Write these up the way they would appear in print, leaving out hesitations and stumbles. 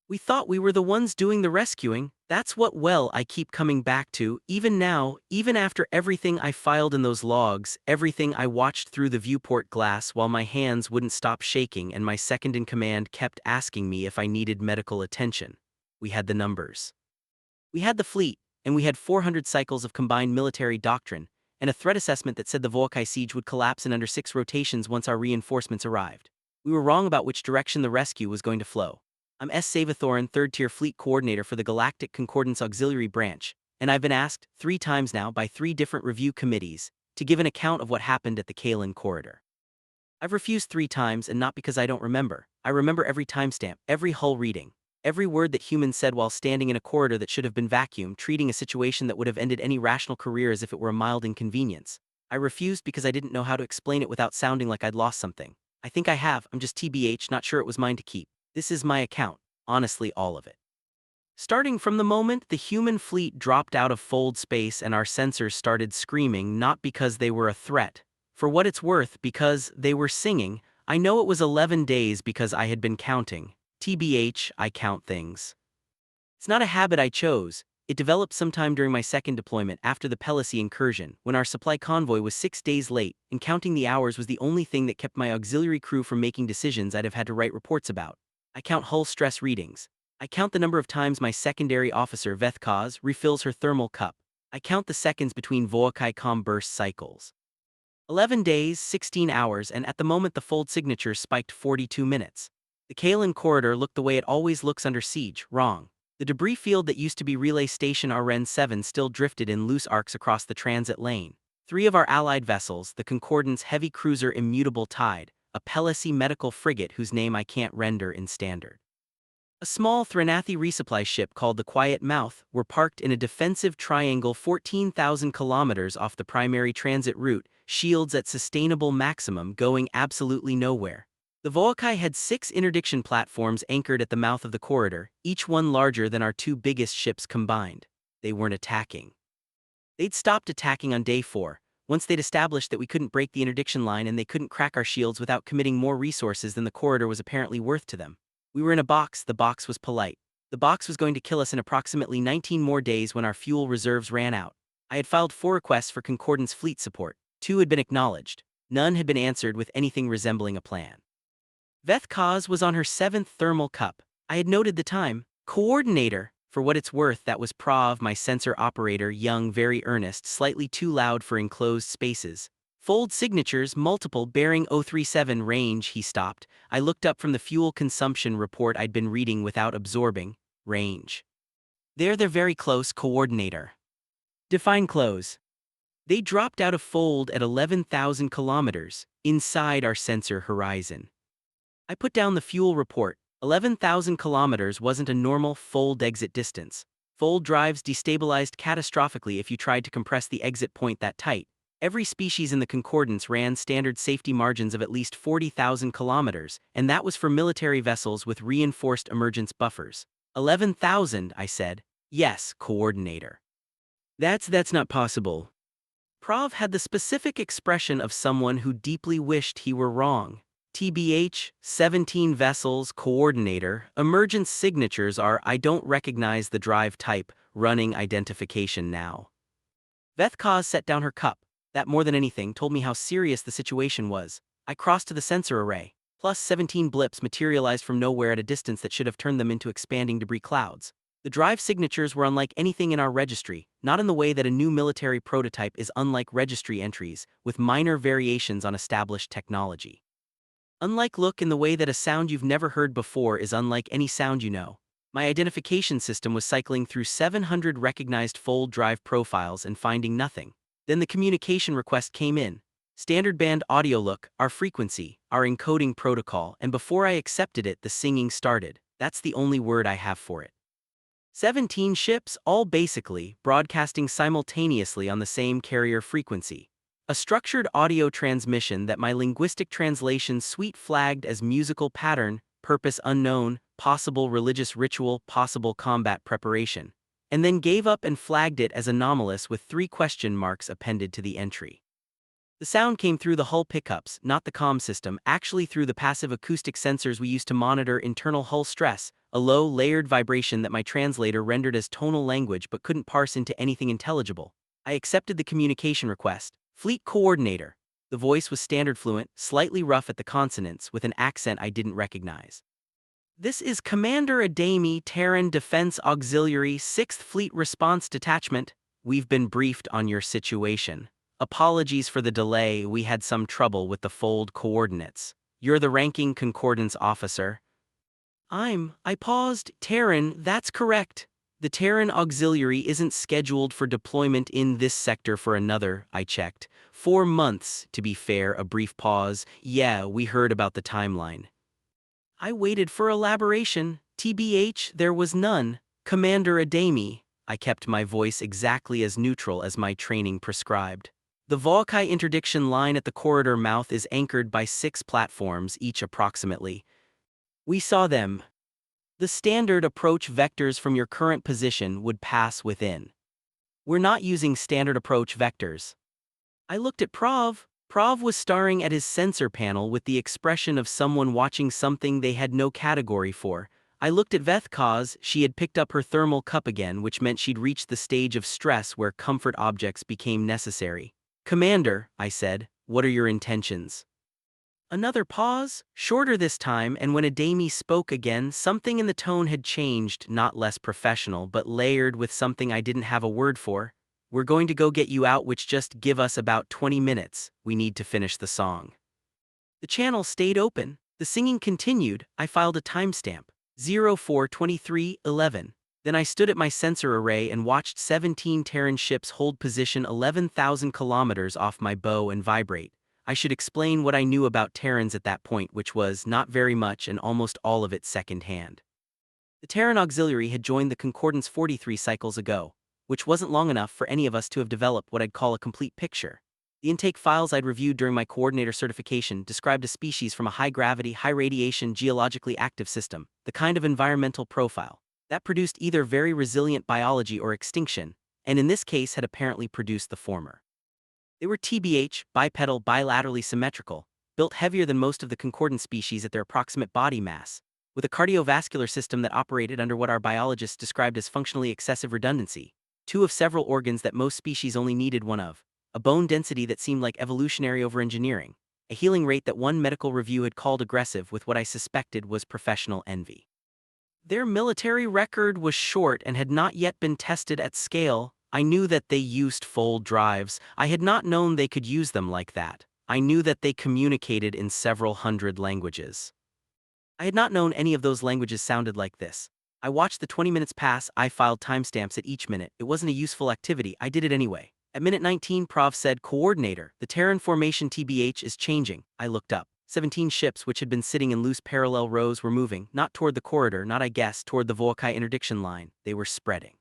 We thought we were the ones doing the rescuing. That's what I keep coming back to, even now, even after everything I filed in those logs, everything I watched through the viewport glass while my hands wouldn't stop shaking and my second-in-command kept asking me if I needed medical attention. We had the numbers. We had the fleet, and we had 400 cycles of combined military doctrine, and a threat assessment that said the Volkai siege would collapse in under 6 rotations once our reinforcements arrived. We were wrong about which direction the rescue was going to flow. I'm S. Savathoran, 3rd Tier Fleet Coordinator for the Galactic Concordance Auxiliary Branch, and I've been asked 3 times now by 3 different review committees to give an account of what happened at the Kalen corridor. I've refused 3 times, and not because I don't remember. I remember every timestamp, every hull reading, every word that humans said while standing in a corridor that should have been vacuumed, treating a situation that would have ended any rational career as if it were a mild inconvenience. I refused because I didn't know how to explain it without sounding like I'd lost something. I think I have, I'm just TBH, not sure it was mine to keep. This is my account, honestly all of it. Starting from the moment the human fleet dropped out of fold space and our sensors started screaming, not because they were a threat. For what it's worth, because they were singing. I know it was 11 days because I had been counting. TBH, I count things. It's not a habit I chose. It developed sometime during my second deployment after the Pelosi incursion, when our supply convoy was 6 days late, and counting the hours was the only thing that kept my auxiliary crew from making decisions I'd have had to write reports about. I count hull stress readings. I count the number of times my secondary officer Vethkaz refills her thermal cup. I count the seconds between Voakai com burst cycles. 11 days, 16 hours, and at the moment the fold signatures spiked 42 minutes. The Kalen corridor looked the way it always looks under siege, wrong. The debris field that used to be Relay Station RN-7 still drifted in loose arcs across the transit lane. 3 of our allied vessels, the Concordance heavy cruiser Immutable Tide, a Pelosi medical frigate whose name I can't render in standard, a small Threnathi resupply ship called the Quiet Mouth, were parked in a defensive triangle 14,000 kilometers off the primary transit route, shields at sustainable maximum, going absolutely nowhere. The Voakai had 6 interdiction platforms anchored at the mouth of the corridor, each one larger than our 2 biggest ships combined. They weren't attacking. They'd stopped attacking on day 4, once they'd established that we couldn't break the interdiction line and they couldn't crack our shields without committing more resources than the corridor was apparently worth to them. We were in a box, the box was polite. The box was going to kill us in approximately 19 more days when our fuel reserves ran out. I had filed 4 requests for Concordance fleet support. 2 had been acknowledged. None had been answered with anything resembling a plan. Vethkaz was on her 7th thermal cup. I had noted the time. Coordinator. For what it's worth, that was Prav, my sensor operator, young, very earnest, slightly too loud for enclosed spaces. Fold signatures, multiple, bearing 037 range, he stopped. I looked up from the fuel consumption report I'd been reading without absorbing. Range. They're very close, coordinator. Define close. They dropped out of fold at 11,000 kilometers, inside our sensor horizon. I put down the fuel report. 11,000 kilometers wasn't a normal fold exit distance. Fold drives destabilized catastrophically if you tried to compress the exit point that tight. Every species in the Concordance ran standard safety margins of at least 40,000 kilometers, and that was for military vessels with reinforced emergence buffers. 11,000, I said. Yes, coordinator. That's not possible. Prav had the specific expression of someone who deeply wished he were wrong. TBH, 17 vessels, coordinator, emergence signatures are I don't recognize the drive type, running identification now. Vethkaz set down her cup. That more than anything told me how serious the situation was. I crossed to the sensor array. Plus 17 blips materialized from nowhere at a distance that should have turned them into expanding debris clouds. The drive signatures were unlike anything in our registry, not in the way that a new military prototype is unlike registry entries, with minor variations on established technology. Unlike look in the way that a sound you've never heard before is unlike any sound you know. My identification system was cycling through 700 recognized fold drive profiles and finding nothing. Then the communication request came in. Standard band audio look, our frequency, our encoding protocol, and before I accepted it, the singing started. That's the only word I have for it. 17 ships, all basically broadcasting simultaneously on the same carrier frequency. A structured audio transmission that my linguistic translation suite flagged as musical pattern, purpose unknown, possible religious ritual, possible combat preparation, and then gave up and flagged it as anomalous with 3 question marks appended to the entry. The sound came through the hull pickups, not the comm system, actually through the passive acoustic sensors we use to monitor internal hull stress, a low, layered vibration that my translator rendered as tonal language but couldn't parse into anything intelligible. I accepted the communication request. Fleet Coordinator. The voice was standard fluent, slightly rough at the consonants, with an accent I didn't recognize. This is Commander Adami, Terran Defense Auxiliary, 6th Fleet Response Detachment. We've been briefed on your situation. Apologies for the delay, we had some trouble with the fold coordinates. You're the ranking concordance officer. I paused. Terran, that's correct. The Terran Auxiliary isn't scheduled for deployment in this sector for another, I checked. 4 months, to be fair, a brief pause. Yeah, we heard about the timeline. I waited for elaboration. TBH, there was none. Commander Adami. I kept my voice exactly as neutral as my training prescribed. The Volkai interdiction line at the corridor mouth is anchored by 6 platforms, each approximately. We saw them. The standard approach vectors from your current position would pass within. We're not using standard approach vectors. I looked at Prav. Prav was staring at his sensor panel with the expression of someone watching something they had no category for. I looked at Vethkaz. She had picked up her thermal cup again, which meant she'd reached the stage of stress where comfort objects became necessary. Commander, I said, what are your intentions? Another pause, shorter this time, and when Adami spoke again, something in the tone had changed, not less professional, but layered with something I didn't have a word for. We're going to go get you out, which just give us about 20 minutes. We need to finish the song. The channel stayed open. The singing continued. I filed a timestamp, 04:23:11. Then I stood at my sensor array and watched 17 Terran ships hold position 11,000 kilometers off my bow and vibrate. I should explain what I knew about Terrans at that point, which was not very much and almost all of it second-hand. The Terran Auxiliary had joined the Concordance 43 cycles ago, which wasn't long enough for any of us to have developed what I'd call a complete picture. The intake files I'd reviewed during my coordinator certification described a species from a high-gravity, high-radiation, geologically active system, the kind of environmental profile that produced either very resilient biology or extinction, and in this case had apparently produced the former. They were TBH, bipedal, bilaterally symmetrical, built heavier than most of the concordant species at their approximate body mass, with a cardiovascular system that operated under what our biologists described as functionally excessive redundancy, 2 of several organs that most species only needed 1 of, a bone density that seemed like evolutionary over-engineering, a healing rate that one medical review had called aggressive with what I suspected was professional envy. Their military record was short and had not yet been tested at scale. I knew that they used fold drives. I had not known they could use them like that. I knew that they communicated in several hundred languages. I had not known any of those languages sounded like this. I watched the 20 minutes pass. I filed timestamps at each minute. It wasn't a useful activity. I did it anyway. At minute 19, Prav said, Coordinator, the Terran formation TBH is changing. I looked up. 17 ships which had been sitting in loose parallel rows were moving, not toward the corridor, not I guess, toward the Volkai interdiction line. They were spreading.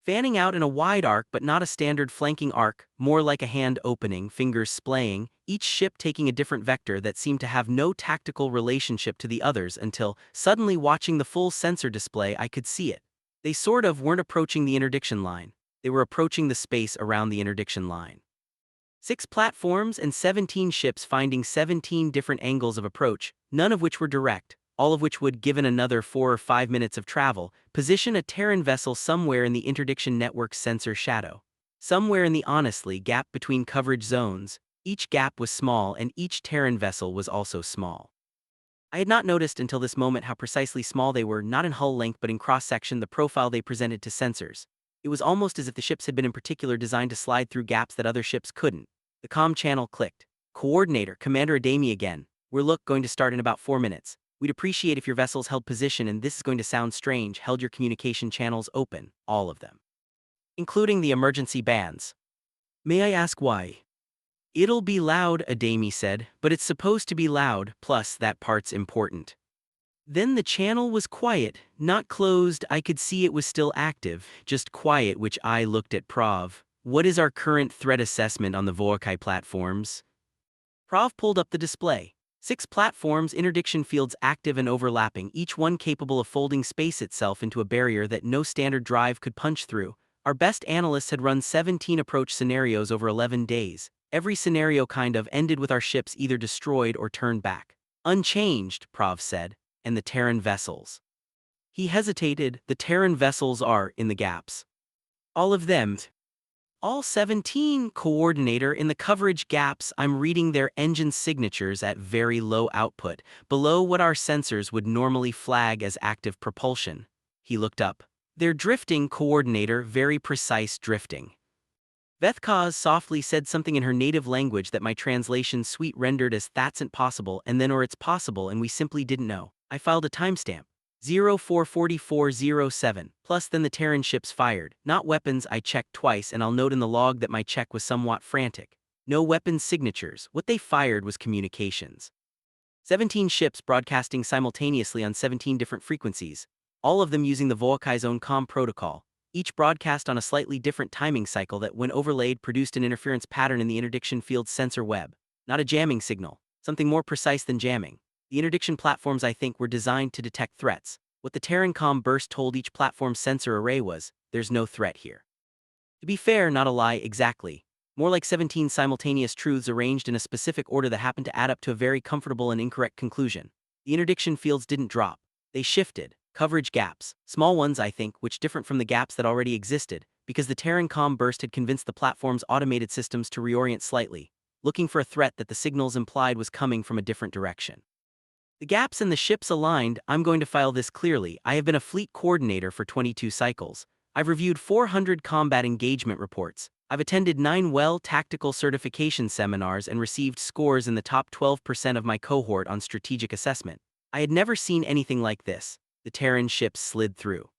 Fanning out in a wide arc but not a standard flanking arc, more like a hand opening, fingers splaying, each ship taking a different vector that seemed to have no tactical relationship to the others until, suddenly watching the full sensor display, I could see it. They sort of weren't approaching the interdiction line. They were approaching the space around the interdiction line. 6 platforms and 17 ships finding 17 different angles of approach, none of which were direct, all of which would, given another 4 or 5 minutes of travel, position a Terran vessel somewhere in the interdiction network's sensor shadow. Somewhere in the honestly gap between coverage zones. Each gap was small and each Terran vessel was also small. I had not noticed until this moment how precisely small they were, not in hull length but in cross-section, the profile they presented to sensors. It was almost as if the ships had been in particular designed to slide through gaps that other ships couldn't. The comm channel clicked. Coordinator, Commander Adami again. We're going to start in about 4 minutes. We'd appreciate if your vessels held position, and this is going to sound strange, held your communication channels open, all of them. Including the emergency bands. May I ask why? It'll be loud, Adami said, but it's supposed to be loud, plus that part's important. Then the channel was quiet, not closed. I could see it was still active, just quiet, which I looked at Prav. What is our current threat assessment on the Volkai platforms? Prav pulled up the display. 6 platforms, interdiction fields active and overlapping, each one capable of folding space itself into a barrier that no standard drive could punch through. Our best analysts had run 17 approach scenarios over 11 days. Every scenario kind of ended with our ships either destroyed or turned back. Unchanged, Prav said. And the Terran vessels. He hesitated. The Terran vessels are in the gaps. All of them. All 17, coordinator. In the coverage gaps, I'm reading their engine signatures at very low output, below what our sensors would normally flag as active propulsion. He looked up. They're drifting, coordinator, very precise drifting. Vethkaz softly said something in her native language that my translation suite rendered as "that's impossible" and then "or it's possible and we simply didn't know." I filed a timestamp. 044407, plus then the Terran ships fired. Not weapons. I checked twice and I'll note in the log that my check was somewhat frantic. No weapons signatures. What they fired was communications. 17 ships broadcasting simultaneously on 17 different frequencies, all of them using the Volokai's own comm protocol, each broadcast on a slightly different timing cycle that, when overlaid, produced an interference pattern in the interdiction field's sensor web. Not a jamming signal, something more precise than jamming. The interdiction platforms, I think, were designed to detect threats. What the Terran comm burst told each platform's sensor array was, "There's no threat here." To be fair, not a lie exactly. More like 17 simultaneous truths arranged in a specific order that happened to add up to a very comfortable and incorrect conclusion. The interdiction fields didn't drop. They shifted. Coverage gaps. Small ones, I think, which different from the gaps that already existed, because the Terran comm burst had convinced the platform's automated systems to reorient slightly, looking for a threat that the signals implied was coming from a different direction. The gaps and the ships aligned. I'm going to file this clearly. I have been a fleet coordinator for 22 cycles. I've reviewed 400 combat engagement reports. I've attended 9 tactical certification seminars and received scores in the top 12% of my cohort on strategic assessment. I had never seen anything like this. The Terran ships slid through.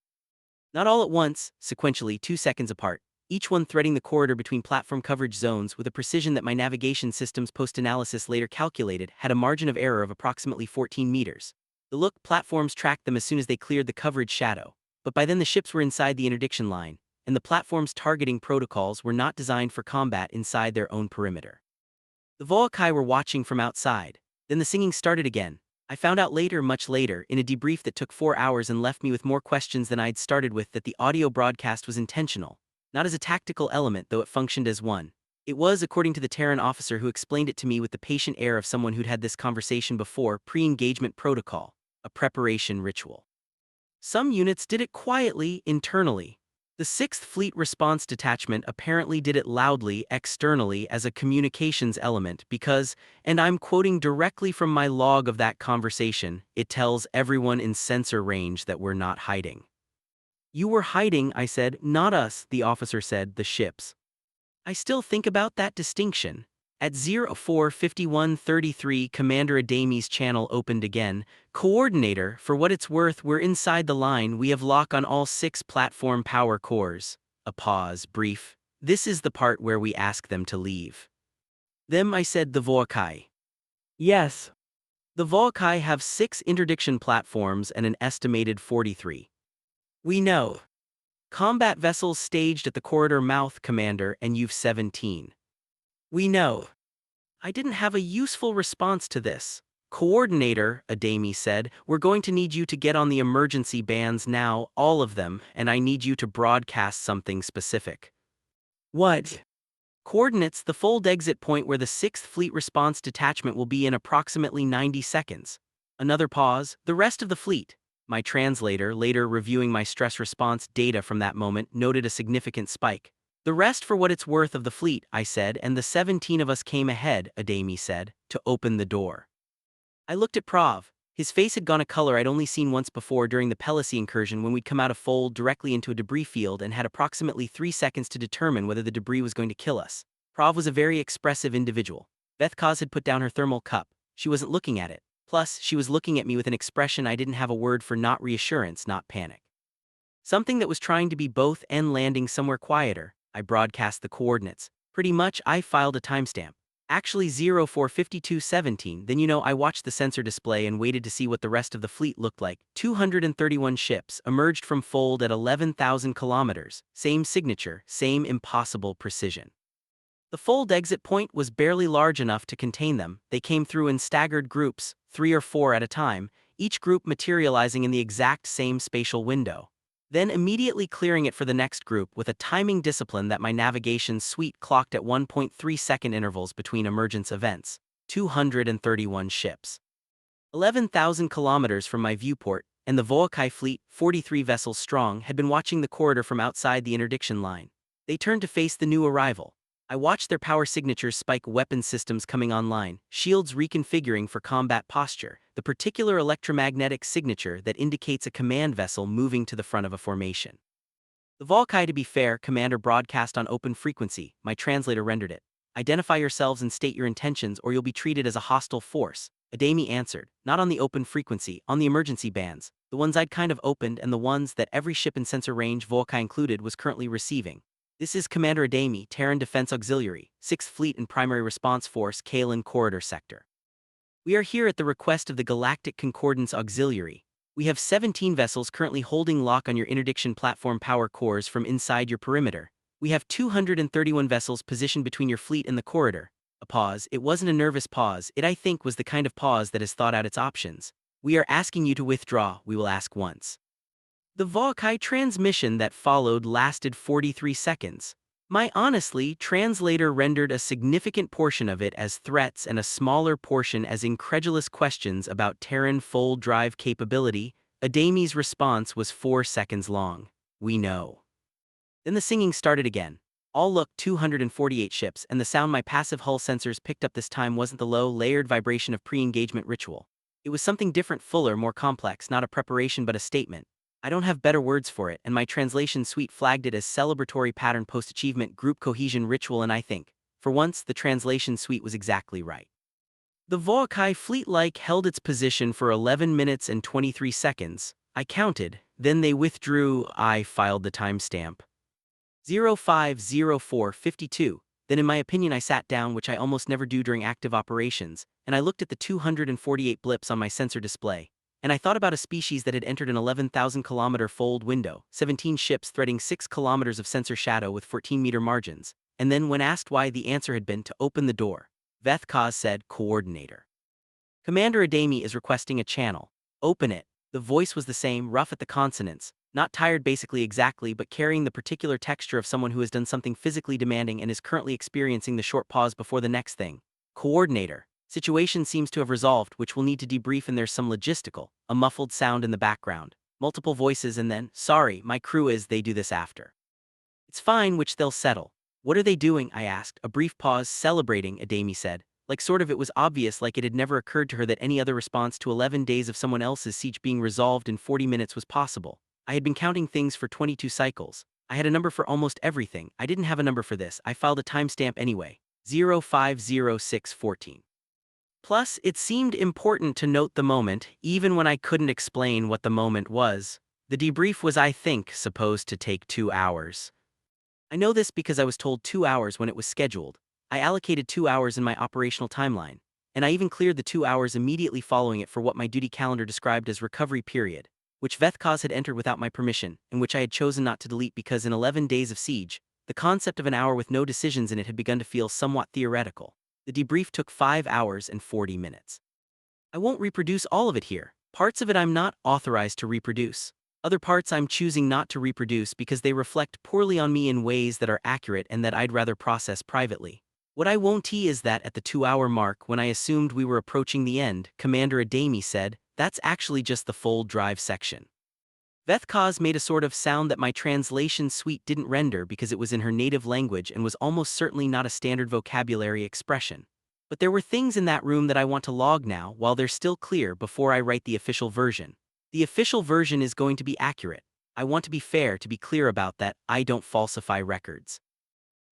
Not all at once, sequentially 2 seconds apart, each one threading the corridor between platform coverage zones with a precision that my navigation system's post-analysis later calculated had a margin of error of approximately 14 meters. The platforms tracked them as soon as they cleared the coverage shadow, but by then the ships were inside the interdiction line, and the platform's targeting protocols were not designed for combat inside their own perimeter. The Volokai were watching from outside. Then the singing started again. I found out later, much later, in a debrief that took 4 hours and left me with more questions than I'd started with, that the audio broadcast was intentional. Not as a tactical element, though it functioned as one. It was, according to the Terran officer who explained it to me with the patient air of someone who'd had this conversation before, pre-engagement protocol, a preparation ritual. Some units did it quietly, internally. The 6th Fleet Response Detachment apparently did it loudly, externally, as a communications element because, and I'm quoting directly from my log of that conversation, it tells everyone in sensor range that we're not hiding. "You were hiding," I said. "Not us," the officer said, "the ships." I still think about that distinction. At 04:51:33, Commander Adami's channel opened again. "Coordinator, for what it's worth, we're inside the line. We have lock on all 6 platform power cores." A pause, brief. "This is the part where we ask them to leave." "Them," I said. "The Volokai." "Yes. The Volokai have 6 interdiction platforms and an estimated 43. "We know. Combat vessels staged at the corridor mouth, Commander, and you've 17. "We know." I didn't have a useful response to this. "Coordinator," Adami said, "we're going to need you to get on the emergency bands now, all of them, and I need you to broadcast something specific." "What?" "Coordinates, the fold exit point where the 6th Fleet Response Detachment will be in approximately 90 seconds. Another pause. "The rest of the fleet." My translator, later reviewing my stress response data from that moment, noted a significant spike. "The rest, for what it's worth, of the fleet," I said, "and the 17 of us came ahead," Adami said, "to open the door." I looked at Prav. His face had gone a color I'd only seen once before during the Pelosi incursion, when we'd come out of fold directly into a debris field and had approximately 3 seconds to determine whether the debris was going to kill us. Prav was a very expressive individual. Vethkaz had put down her thermal cup. She wasn't looking at it. Plus, she was looking at me with an expression I didn't have a word for, not reassurance, not panic. Something that was trying to be both and landing somewhere quieter. I broadcast the coordinates. Pretty much, I filed a timestamp. Actually 04:52:17, then I watched the sensor display and waited to see what the rest of the fleet looked like. 231 ships emerged from fold at 11,000 kilometers. Same signature, same impossible precision. The fold exit point was barely large enough to contain them. They came through in staggered groups, 3 or 4 at a time, each group materializing in the exact same spatial window. Then immediately clearing it for the next group with a timing discipline that my navigation suite clocked at 1.3-second intervals between emergence events. 231 ships. 11,000 kilometers from my viewport, and the Volcae fleet, 43 vessels strong, had been watching the corridor from outside the interdiction line. They turned to face the new arrival. I watched their power signatures spike, weapon systems coming online, shields reconfiguring for combat posture, the particular electromagnetic signature that indicates a command vessel moving to the front of a formation. The Volcae, to be fair, commander broadcast on open frequency. My translator rendered it. Identify yourselves and state your intentions or you'll be treated as a hostile force. Adami answered, not on the open frequency, on the emergency bands, the ones I'd kind of opened and the ones that every ship in sensor range, Volcae included, was currently receiving. This is Commander Adami, Terran Defense Auxiliary, 6th Fleet and Primary Response Force, Kalen Corridor Sector. We are here at the request of the Galactic Concordance Auxiliary. We have 17 vessels currently holding lock on your interdiction platform power cores from inside your perimeter. We have 231 vessels positioned between your fleet and the corridor. A pause. It wasn't a nervous pause. It, I think, was the kind of pause that has thought out its options. We are asking you to withdraw. We will ask once. The Volcae transmission that followed lasted 43 seconds. My honestly, translator rendered a significant portion of it as threats and a smaller portion as incredulous questions about Terran fold drive capability. Adami's response was 4 seconds long. We know. Then the singing started again. All looked 248 ships, and the sound my passive hull sensors picked up this time wasn't the low, layered vibration of pre-engagement ritual. It was something different, fuller, more complex, not a preparation but a statement. I don't have better words for it, and my translation suite flagged it as celebratory pattern post-achievement group cohesion ritual, and I think, for once, the translation suite was exactly right. The Volcae fleet-like held its position for 11 minutes and 23 seconds. I counted, then they withdrew. I filed the timestamp. 050452. Then in my opinion I sat down, which I almost never do during active operations, and I looked at the 248 blips on my sensor display. And I thought about a species that had entered an 11,000-kilometer fold window, 17 ships threading 6 kilometers of sensor shadow with 14-meter margins. And then when asked why, the answer had been to open the door. Vethkaz said, Coordinator. Commander Adami is requesting a channel. Open it. The voice was the same, rough at the consonants, not tired basically exactly, but carrying the particular texture of someone who has done something physically demanding and is currently experiencing the short pause before the next thing. Coordinator. Situation seems to have resolved, which we'll need to debrief, and there's some logistical, a muffled sound in the background, multiple voices, and then, sorry, my crew is, they do this after. It's fine, which they'll settle. What are they doing? I asked. A brief pause. Celebrating, Adami said. Like sort of, it was obvious, like it had never occurred to her that any other response to 11 days of someone else's siege being resolved in 40 minutes was possible. I had been counting things for 22 cycles. I had a number for almost everything. I didn't have a number for this. I filed a timestamp anyway. 050614. Plus, it seemed important to note the moment, even when I couldn't explain what the moment was. The debrief was, I think, supposed to take 2 hours. I know this because I was told 2 hours when it was scheduled. I allocated 2 hours in my operational timeline, and I even cleared the 2 hours immediately following it for what my duty calendar described as recovery period, which Vethkaz had entered without my permission, and which I had chosen not to delete because in 11 days of siege, the concept of an hour with no decisions in it had begun to feel somewhat theoretical. The debrief took 5 hours and 40 minutes. I won't reproduce all of it here. Parts of it I'm not authorized to reproduce. Other parts I'm choosing not to reproduce because they reflect poorly on me in ways that are accurate and that I'd rather process privately. What I won't is that at the 2-hour mark, when I assumed we were approaching the end, Commander Adami said, that's actually just the fold drive section. Vethkaz made a sort of sound that my translation suite didn't render because it was in her native language and was almost certainly not a standard vocabulary expression. But there were things in that room that I want to log now while they're still clear before I write the official version. The official version is going to be accurate. I want to be fair, to be clear about that. I don't falsify records.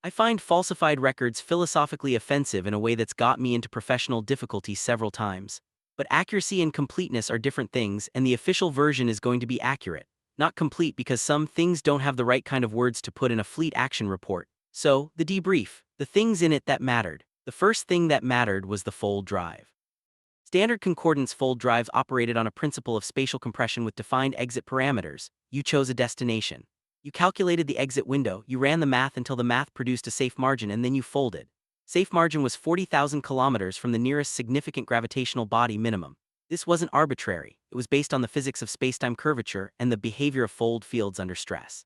I find falsified records philosophically offensive in a way that's got me into professional difficulty several times. But accuracy and completeness are different things, and the official version is going to be accurate, not complete, because some things don't have the right kind of words to put in a fleet action report. So, the debrief, the things in it that mattered. The first thing that mattered was the fold drive. Standard concordance fold drives operated on a principle of spatial compression with defined exit parameters. You chose a destination. You calculated the exit window, you ran the math until the math produced a safe margin, and then you folded. Safe margin was 40,000 kilometers from the nearest significant gravitational body minimum. This wasn't arbitrary, it was based on the physics of spacetime curvature and the behavior of fold fields under stress.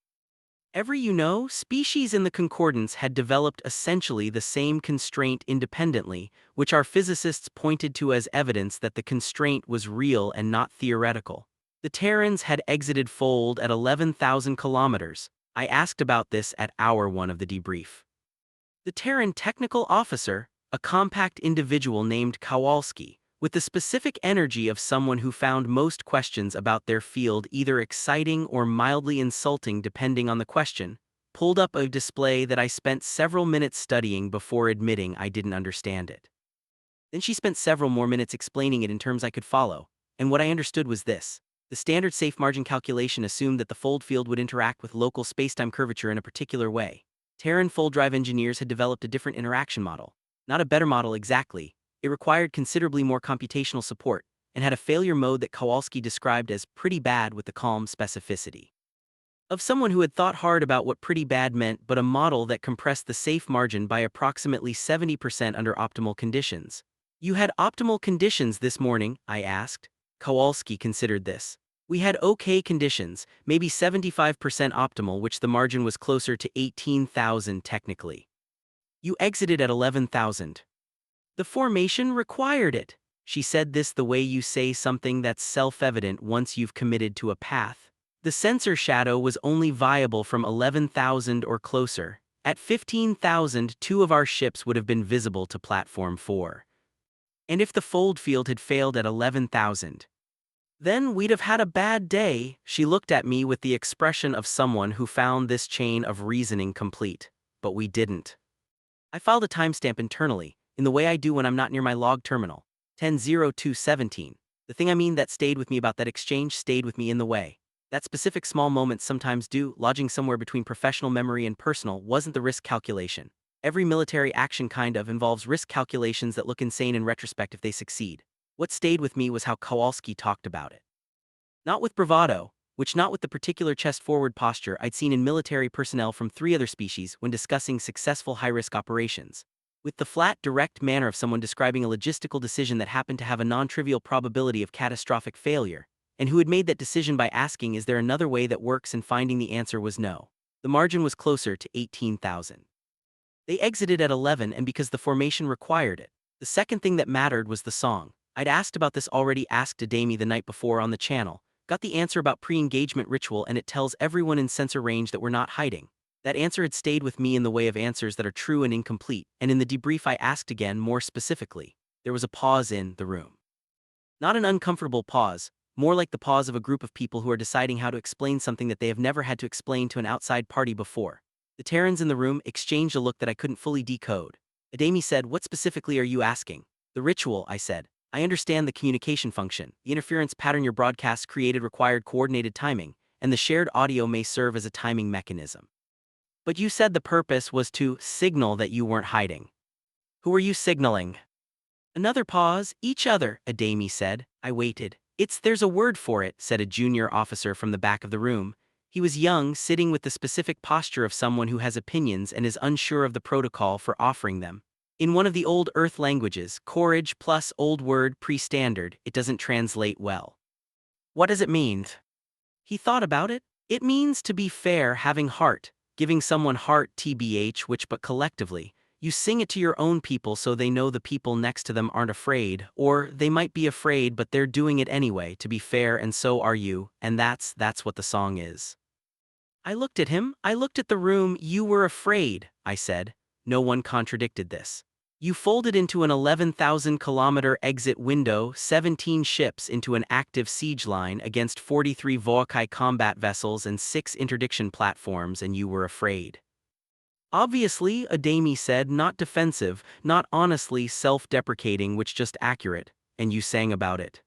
Every species in the concordance had developed essentially the same constraint independently, which our physicists pointed to as evidence that the constraint was real and not theoretical. The Terrans had exited fold at 11,000 kilometers. I asked about this at hour 1 of the debrief. The Terran technical officer, a compact individual named Kowalski, with the specific energy of someone who found most questions about their field either exciting or mildly insulting depending on the question, pulled up a display that I spent several minutes studying before admitting I didn't understand it. Then she spent several more minutes explaining it in terms I could follow, and what I understood was this. The standard safe margin calculation assumed that the fold field would interact with local spacetime curvature in a particular way. Terran fold drive engineers had developed a different interaction model. Not a better model exactly. It required considerably more computational support, and had a failure mode that Kowalski described as pretty bad with the calm specificity of someone who had thought hard about what pretty bad meant, but a model that compressed the safe margin by approximately 70% under optimal conditions. You had optimal conditions this morning, I asked. Kowalski considered this. We had okay conditions, maybe 75% optimal, which the margin was closer to 18,000 technically. You exited at 11,000. The formation required it. She said this the way you say something that's self-evident once you've committed to a path. The sensor shadow was only viable from 11,000 or closer. At 15,000, 2 of our ships would have been visible to Platform 4. And if the fold field had failed at 11,000, then we'd have had a bad day. She looked at me with the expression of someone who found this chain of reasoning complete. But we didn't. I filed a timestamp internally, in the way I do when I'm not near my log terminal. 10:02:17. The thing I mean that stayed with me about that exchange stayed with me in the way. That specific small moments sometimes do, lodging somewhere between professional memory and personal, wasn't the risk calculation. Every military action kind of involves risk calculations that look insane in retrospect if they succeed. What stayed with me was how Kowalski talked about it. Not with bravado, not with the particular chest-forward posture I'd seen in military personnel from 3 other species when discussing successful high-risk operations. With the flat, direct manner of someone describing a logistical decision that happened to have a non-trivial probability of catastrophic failure, and who had made that decision by asking is there another way that works and finding the answer was no. The margin was closer to 18,000. They exited at 11 and because the formation required it. The second thing that mattered was the song. I'd asked about this already, asked Adami the night before on the channel, got the answer about pre-engagement ritual, and it tells everyone in sensor range that we're not hiding. That answer had stayed with me in the way of answers that are true and incomplete, and in the debrief I asked again more specifically. There was a pause in the room. Not an uncomfortable pause, more like the pause of a group of people who are deciding how to explain something that they have never had to explain to an outside party before. The Terrans in the room exchanged a look that I couldn't fully decode. Adami said, "What specifically are you asking?" "The ritual," I said. "I understand the communication function. The interference pattern your broadcasts created required coordinated timing, and the shared audio may serve as a timing mechanism. But you said the purpose was to signal that you weren't hiding. Who are you signaling?" Another pause. "Each other," Adami said. I waited. There's a word for it," said a junior officer from the back of the room. He was young, sitting with the specific posture of someone who has opinions and is unsure of the protocol for offering them. In one of the old Earth languages, courage plus old word pre-standard, it doesn't translate well. "What does it mean?" He thought about it. "It means to be fair, having heart, giving someone heart tbh, which but collectively, you sing it to your own people so they know the people next to them aren't afraid, or they might be afraid but they're doing it anyway, to be fair, and so are you, and that's what the song is." I looked at him, I looked at the room. "You were afraid," I said. No one contradicted this. "You folded into an 11,000-kilometer exit window, 17 ships into an active siege line against 43 Vokai combat vessels and 6 interdiction platforms, and you were afraid." "Obviously," Adami said, not defensive, not honestly self-deprecating, which just accurate, "and you sang about it."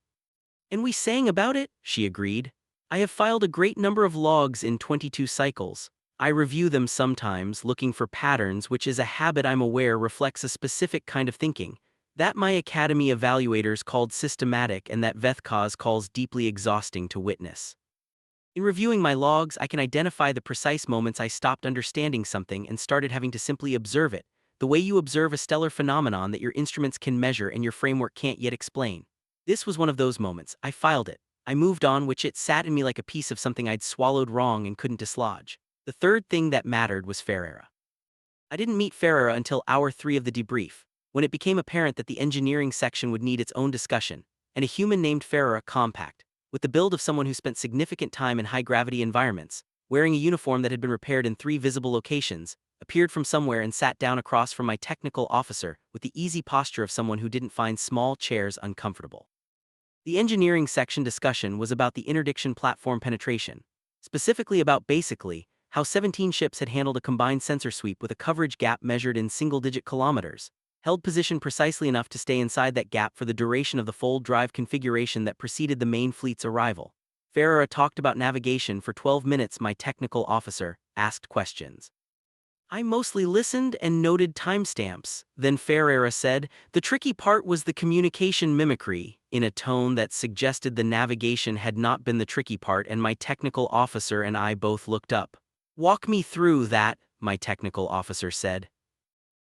"And we sang about it," she agreed. "I have filed a great number of logs in 22 cycles. I review them sometimes, looking for patterns, which is a habit I'm aware reflects a specific kind of thinking, that my academy evaluators called systematic and that Vethkaz calls deeply exhausting to witness. In reviewing my logs, I can identify the precise moments I stopped understanding something and started having to simply observe it, the way you observe a stellar phenomenon that your instruments can measure and your framework can't yet explain. This was one of those moments. I filed it. I moved on, which it sat in me like a piece of something I'd swallowed wrong and couldn't dislodge. The third thing that mattered was Ferreira. I didn't meet Ferreira until hour 3 of the debrief, when it became apparent that the engineering section would need its own discussion, and a human named Ferreira compact, with the build of someone who spent significant time in high-gravity environments, wearing a uniform that had been repaired in 3 visible locations, appeared from somewhere and sat down across from my technical officer with the easy posture of someone who didn't find small chairs uncomfortable. The engineering section discussion was about the interdiction platform penetration, specifically about basically how 17 ships had handled a combined sensor sweep with a coverage gap measured in single-digit kilometers, held position precisely enough to stay inside that gap for the duration of the fold drive configuration that preceded the main fleet's arrival. Ferreira talked about navigation for 12 minutes. My technical officer asked questions. I mostly listened and noted timestamps. Then Ferreira said, "The tricky part was the communication mimicry," in a tone that suggested the navigation had not been the tricky part, and my technical officer and I both looked up. "Walk me through that," my technical officer said.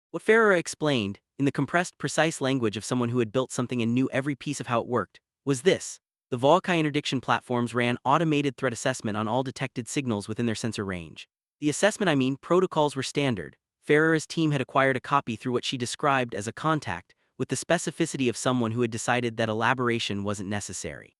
What Ferreira explained, in the compressed, precise language of someone who had built something and knew every piece of how it worked, was this. The Volkai interdiction platforms ran automated threat assessment on all detected signals within their sensor range. The assessment protocols were standard. Ferreira's team had acquired a copy through what she described as a contact, with the specificity of someone who had decided that elaboration wasn't necessary.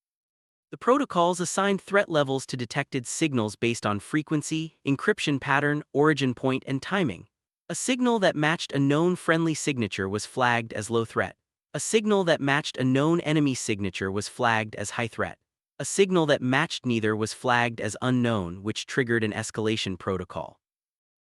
The protocols assigned threat levels to detected signals based on frequency, encryption pattern, origin point, and timing. A signal that matched a known friendly signature was flagged as low threat. A signal that matched a known enemy signature was flagged as high threat. A signal that matched neither was flagged as unknown, which triggered an escalation protocol.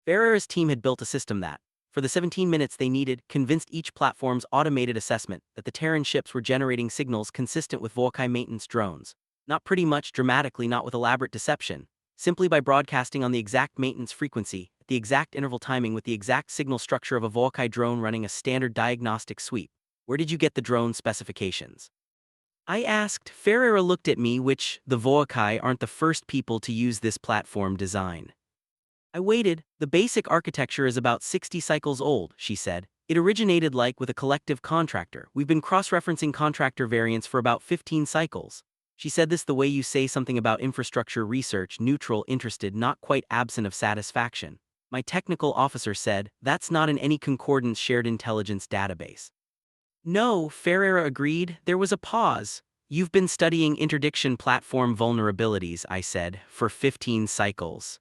Ferreira's team had built a system that, for the 17 minutes they needed, convinced each platform's automated assessment that the Terran ships were generating signals consistent with Volkai maintenance drones. Not pretty much, dramatically, not with elaborate deception, simply by broadcasting on the exact maintenance frequency, at the exact interval timing with the exact signal structure of a Volkai drone running a standard diagnostic sweep. Where did you get the drone specifications? I asked. Ferreira looked at me, which, the Volkai aren't the first people to use this platform design. I waited. The basic architecture is about 60 cycles old, she said. It originated with a collective contractor. We've been cross-referencing contractor variants for about 15 cycles. She said this the way you say something about infrastructure research, neutral, interested, not quite absent of satisfaction. My technical officer said, "That's not in any concordance shared intelligence database." No, Ferreira agreed. There was a pause. "You've been studying interdiction platform vulnerabilities," I said, "for 15 cycles.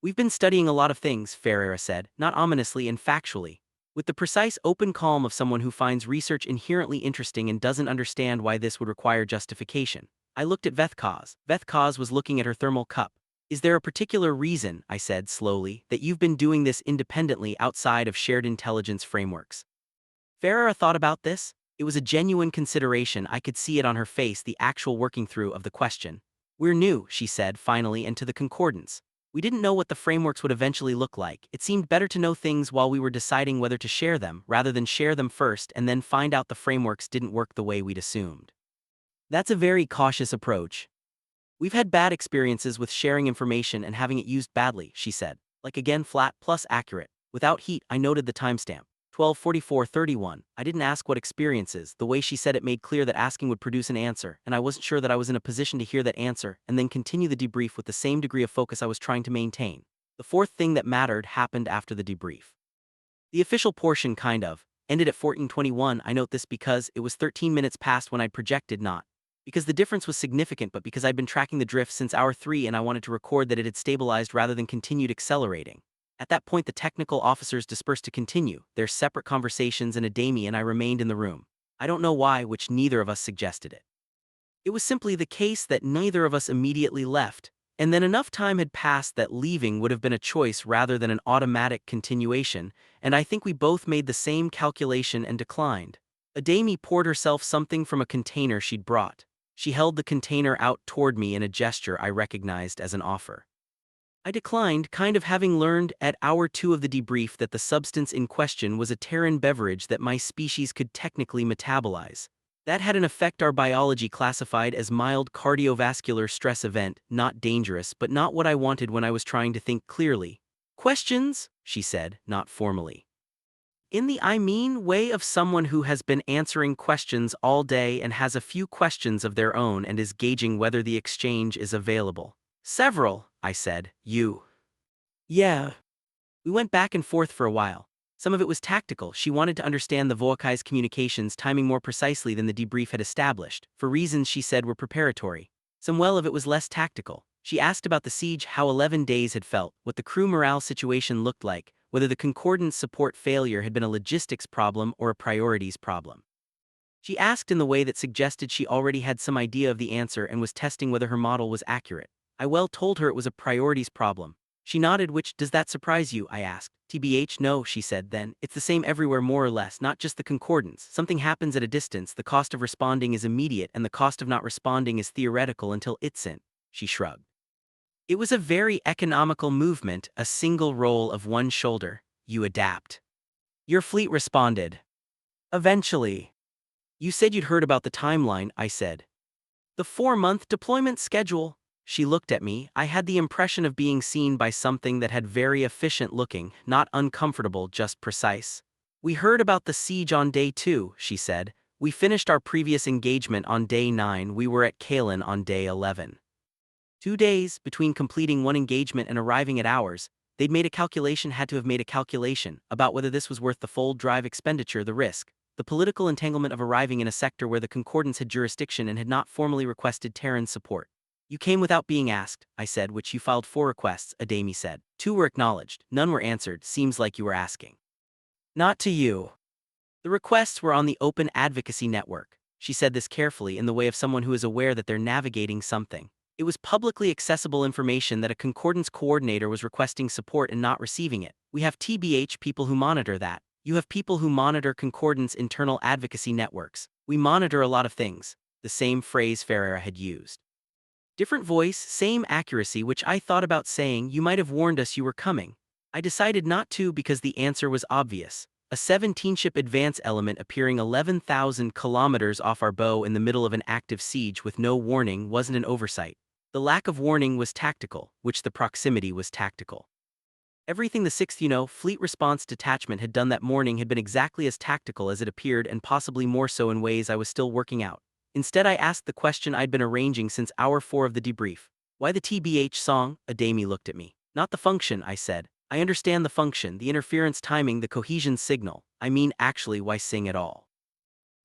"We've been studying a lot of things," Ferreira said, not ominously and factually. With the precise open calm of someone who finds research inherently interesting and doesn't understand why this would require justification. I looked at Vethkaz. Vethkaz was looking at her thermal cup. "Is there a particular reason," I said slowly, "that you've been doing this independently outside of shared intelligence frameworks?" Ferreira thought about this. It was a genuine consideration. I could see it on her face, the actual working through of the question. "We're new," she said finally, "and to the concordance. We didn't know what the frameworks would eventually look like. It seemed better to know things while we were deciding whether to share them, rather than share them first and then find out the frameworks didn't work the way we'd assumed. That's a very cautious approach. We've had bad experiences with sharing information and having it used badly," she said. Again, flat plus accurate. Without heat, I noted the timestamp. 12:44:31. I didn't ask what experiences. The way she said it made clear that asking would produce an answer, and I wasn't sure that I was in a position to hear that answer and then continue the debrief with the same degree of focus I was trying to maintain. The fourth thing that mattered happened after the debrief. The official portion ended at 14:21. I note this because it was 13 minutes past when I'd projected, not because the difference was significant, but because I'd been tracking the drift since hour 3 and I wanted to record that it had stabilized rather than continued accelerating. At that point, the technical officers dispersed to continue their separate conversations, and Adami and I remained in the room. I don't know why, which neither of us suggested it. It was simply the case that neither of us immediately left, and then enough time had passed that leaving would have been a choice rather than an automatic continuation, and I think we both made the same calculation and declined. Adami poured herself something from a container she'd brought. She held the container out toward me in a gesture I recognized as an offer. I declined, having learned at hour 2 of the debrief that the substance in question was a Terran beverage that my species could technically metabolize. That had an effect our biology classified as mild cardiovascular stress event, not dangerous, but not what I wanted when I was trying to think clearly. "Questions?" she said, not formally. In the way of someone who has been answering questions all day and has a few questions of their own and is gauging whether the exchange is available. "Several," I said. "You?" "Yeah." We went back and forth for a while. Some of it was tactical. She wanted to understand the Volkai's communications timing more precisely than the debrief had established, for reasons she said were preparatory. Some well of it was less tactical. She asked about the siege, how 11 days had felt, what the crew morale situation looked like, whether the Concordance support failure had been a logistics problem or a priorities problem. She asked in the way that suggested she already had some idea of the answer and was testing whether her model was accurate. I well told her it was a priorities problem. She nodded. Which does that surprise you? I asked. TBH, no, she said then. It's the same everywhere more or less, not just the concordance. Something happens at a distance, the cost of responding is immediate and the cost of not responding is theoretical until it's in. She shrugged. It was a very economical movement, a single roll of one shoulder. You adapt. Your fleet responded. Eventually. You said you'd heard about the timeline, I said. The 4-month deployment schedule. She looked at me. I had the impression of being seen by something that had very efficient looking, not uncomfortable, just precise. We heard about the siege on day 2, she said. We finished our previous engagement on day 9. We were at Kalen on day 11. 2 days between completing one engagement and arriving at ours. They'd made a calculation, had to have made a calculation, about whether this was worth the fold drive expenditure, the risk. The political entanglement of arriving in a sector where the Concordance had jurisdiction and had not formally requested Terran support. You came without being asked, I said, which you filed 4 requests, Adami said. 2 were acknowledged, none were answered, seems like you were asking. Not to you. The requests were on the Open Advocacy Network. She said this carefully in the way of someone who is aware that they're navigating something. It was publicly accessible information that a Concordance coordinator was requesting support and not receiving it. We have TBH people who monitor that. You have people who monitor Concordance internal advocacy networks. We monitor a lot of things. The same phrase Ferreira had used. Different voice, same accuracy, which I thought about saying, you might have warned us you were coming. I decided not to because the answer was obvious. A 17-ship advance element appearing 11,000 kilometers off our bow in the middle of an active siege with no warning wasn't an oversight. The lack of warning was tactical, which the proximity was tactical. Everything the 6th Fleet Response Detachment had done that morning had been exactly as tactical as it appeared and possibly more so in ways I was still working out. Instead I asked the question I'd been arranging since hour 4 of the debrief. Why the TBH song? Adami looked at me. Not the function, I said. I understand the function, the interference timing, the cohesion signal. I mean actually why sing at all?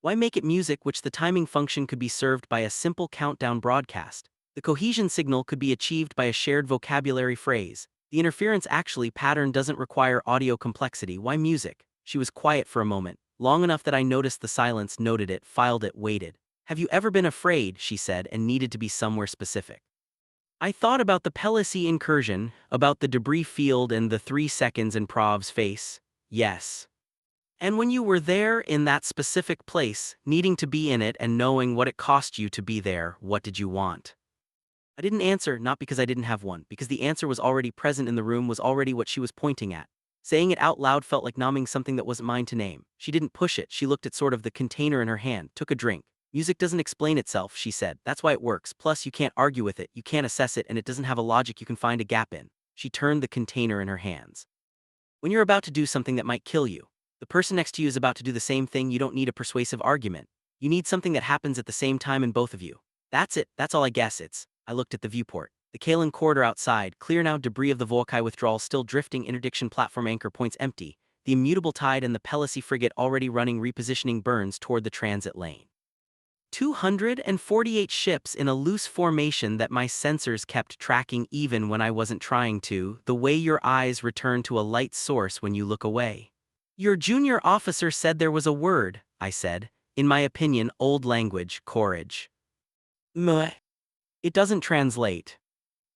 Why make it music which the timing function could be served by a simple countdown broadcast? The cohesion signal could be achieved by a shared vocabulary phrase. The interference actually pattern doesn't require audio complexity. Why music? She was quiet for a moment, long enough that I noticed the silence, noted it, filed it, waited. Have you ever been afraid, she said, and needed to be somewhere specific? I thought about the Pelosi incursion, about the debris field and the 3 seconds in Prav's face. Yes. And when you were there in that specific place, needing to be in it and knowing what it cost you to be there, what did you want? I didn't answer, not because I didn't have one, because the answer was already present in the room, was already what she was pointing at. Saying it out loud felt like numbing something that wasn't mine to name. She didn't push it, she looked at sort of the container in her hand, took a drink. Music doesn't explain itself, she said, that's why it works, plus you can't argue with it, you can't assess it, and it doesn't have a logic you can find a gap in. She turned the container in her hands. When you're about to do something that might kill you, the person next to you is about to do the same thing, you don't need a persuasive argument. You need something that happens at the same time in both of you. That's it, that's all I guess it's. I looked at the viewport. The Kalen corridor outside, clear now, debris of the Volkai withdrawal still drifting, interdiction platform anchor points empty, the immutable tide and the Pelosi frigate already running, repositioning burns toward the transit lane. 248 ships in a loose formation that my sensors kept tracking even when I wasn't trying to, the way your eyes return to a light source when you look away. Your junior officer said there was a word, I said, in my opinion, old language, courage. Meh. It doesn't translate.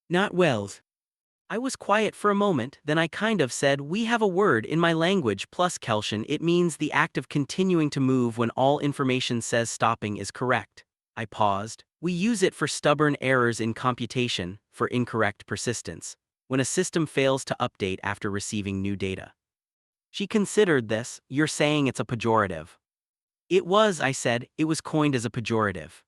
Not well. I was quiet for a moment, then I kind of said, we have a word in my language plus Kelshan, it means the act of continuing to move when all information says stopping is correct. I paused. We use it for stubborn errors in computation, for incorrect persistence, when a system fails to update after receiving new data. She considered this. You're saying it's a pejorative. It was, I said, it was coined as a pejorative.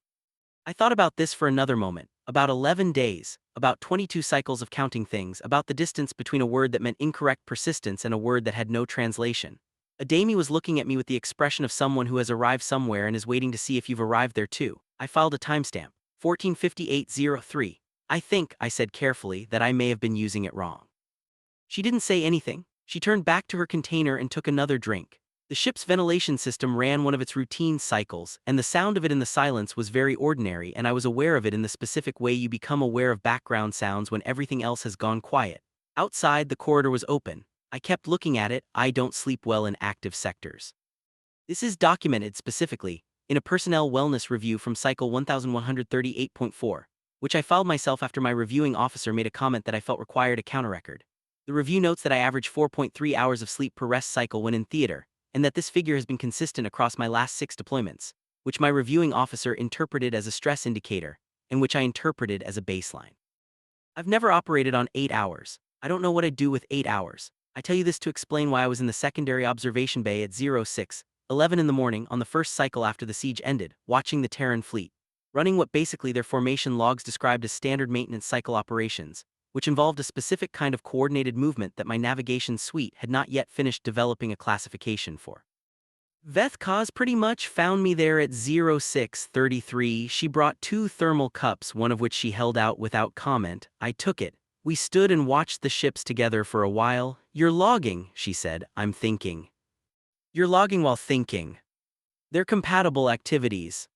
I thought about this for another moment, about 11 days, about 22 cycles of counting things, about the distance between a word that meant incorrect persistence and a word that had no translation. Adami was looking at me with the expression of someone who has arrived somewhere and is waiting to see if you've arrived there too. I filed a timestamp, 145803. I think, I said carefully, that I may have been using it wrong. She didn't say anything. She turned back to her container and took another drink. The ship's ventilation system ran one of its routine cycles, and the sound of it in the silence was very ordinary, and I was aware of it in the specific way you become aware of background sounds when everything else has gone quiet. Outside, the corridor was open. I kept looking at it. I don't sleep well in active sectors. This is documented specifically in a personnel wellness review from Cycle 1138.4, which I filed myself after my reviewing officer made a comment that I felt required a counter-record. The review notes that I average 4.3 hours of sleep per rest cycle when in theater, and that this figure has been consistent across my last 6 deployments, which my reviewing officer interpreted as a stress indicator, and which I interpreted as a baseline. I've never operated on 8 hours. I don't know what I'd do with 8 hours. I tell you this to explain why I was in the secondary observation bay at 06:11 in the morning on the first cycle after the siege ended, watching the Terran fleet, running what basically their formation logs described as standard maintenance cycle operations, which involved a specific kind of coordinated movement that my navigation suite had not yet finished developing a classification for. Vethkaz pretty much found me there at 06:33. She brought 2 thermal cups, one of which she held out without comment. I took it. We stood and watched the ships together for a while. "You're logging," she said. "I'm thinking." "You're logging while thinking." "They're compatible activities."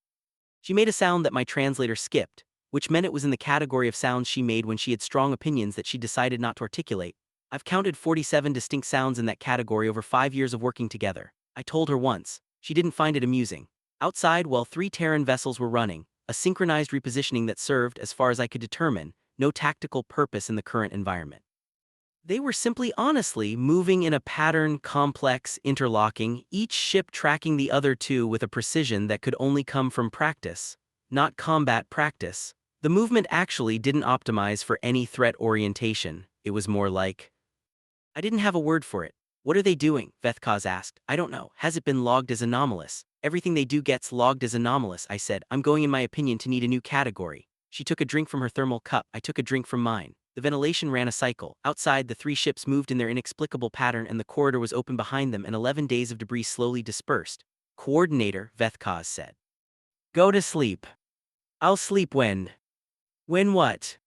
She made a sound that my translator skipped, which meant it was in the category of sounds she made when she had strong opinions that she decided not to articulate. I've counted 47 distinct sounds in that category over 5 years of working together. I told her once. She didn't find it amusing. Outside, while 3 Terran vessels were running, a synchronized repositioning that served, as far as I could determine, no tactical purpose in the current environment. They were simply honestly moving in a pattern, complex, interlocking, each ship tracking the other 2 with a precision that could only come from practice, not combat practice. The movement actually didn't optimize for any threat orientation. It was more like... I didn't have a word for it. "What are they doing?" Vethkaz asked. "I don't know. Has it been logged as anomalous?" "Everything they do gets logged as anomalous," I said. "I'm going, in my opinion, to need a new category." She took a drink from her thermal cup. I took a drink from mine. The ventilation ran a cycle. Outside, the 3 ships moved in their inexplicable pattern, and the corridor was open behind them, and 11 days of debris slowly dispersed. "Coordinator," Vethkaz said. "Go to sleep." "I'll sleep when?" "When what?"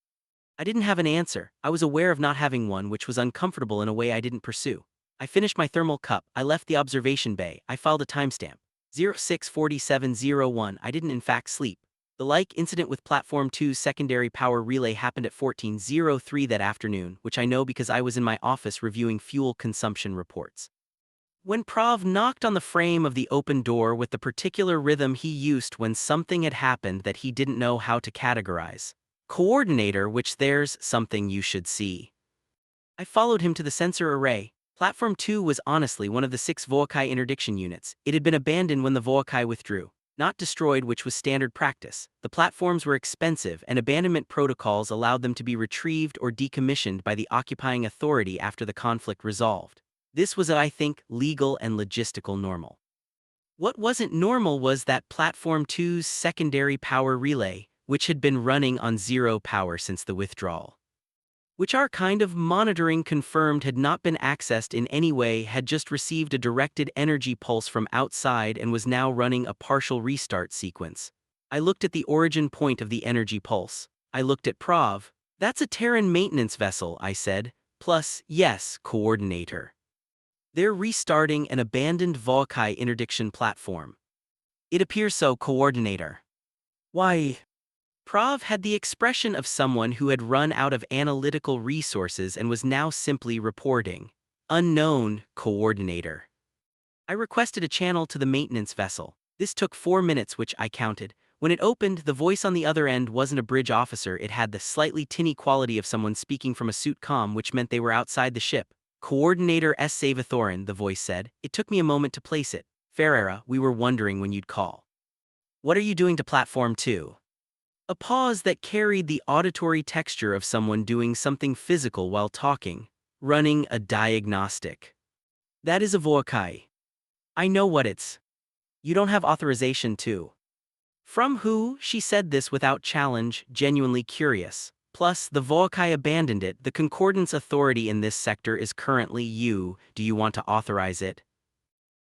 I didn't have an answer. I was aware of not having one, which was uncomfortable in a way I didn't pursue. I finished my thermal cup. I left the observation bay. I filed a timestamp. 06:47:01. I didn't in fact sleep. The like incident with Platform 2's secondary power relay happened at 14:03 that afternoon, which I know because I was in my office reviewing fuel consumption reports. When Prav knocked on the frame of the open door with the particular rhythm he used when something had happened that he didn't know how to categorize. "Coordinator, which there's something you should see." I followed him to the sensor array. Platform 2 was honestly one of the 6 Voakai interdiction units. It had been abandoned when the Voakai withdrew, not destroyed, which was standard practice. The platforms were expensive, and abandonment protocols allowed them to be retrieved or decommissioned by the occupying authority after the conflict resolved. This was, I think, legal and logistical normal. What wasn't normal was that Platform 2's secondary power relay, which had been running on 0 power since the withdrawal, which our kind of monitoring confirmed had not been accessed in any way, had just received a directed energy pulse from outside and was now running a partial restart sequence. I looked at the origin point of the energy pulse. I looked at Prav. "That's a Terran maintenance vessel," I said. "Plus, yes, coordinator. They're restarting an abandoned Voakai interdiction platform." "It appears so, coordinator." "Why?" Prav had the expression of someone who had run out of analytical resources and was now simply reporting. "Unknown, coordinator." I requested a channel to the maintenance vessel. This took 4 minutes, which I counted. When it opened, the voice on the other end wasn't a bridge officer. It had the slightly tinny quality of someone speaking from a suit comm, which meant they were outside the ship. "Coordinator S. Savathorin," the voice said. It took me a moment to place it. "Ferreira, we were wondering when you'd call. What are you doing to Platform 2? A pause that carried the auditory texture of someone doing something physical while talking. "Running a diagnostic." "That is a Voakai." "I know what it's." "You don't have authorization to." "From who?" She said this without challenge, genuinely curious. "Plus, the Voakai abandoned it. The concordance authority in this sector is currently you. Do you want to authorize it?"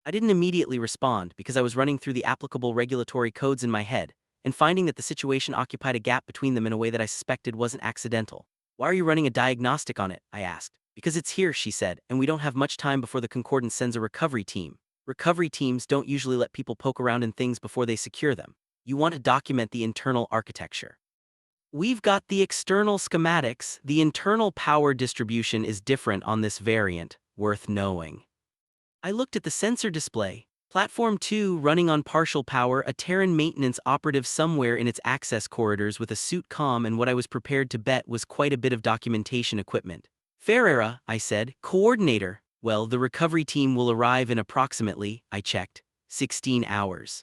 I didn't immediately respond because I was running through the applicable regulatory codes in my head, and finding that the situation occupied a gap between them in a way that I suspected wasn't accidental. "Why are you running a diagnostic on it?" I asked. "Because it's here," she said, "and we don't have much time before the Concordance sends a recovery team." Recovery teams don't usually let people poke around in things before they secure them. You want to document the internal architecture. We've got the external schematics. The internal power distribution is different on this variant, worth knowing. I looked at the sensor display. Platform 2 running on partial power, a Terran maintenance operative somewhere in its access corridors with a suit comm, and what I was prepared to bet was quite a bit of documentation equipment. Ferreira, I said, coordinator. Well, the recovery team will arrive in approximately, I checked, 16 hours.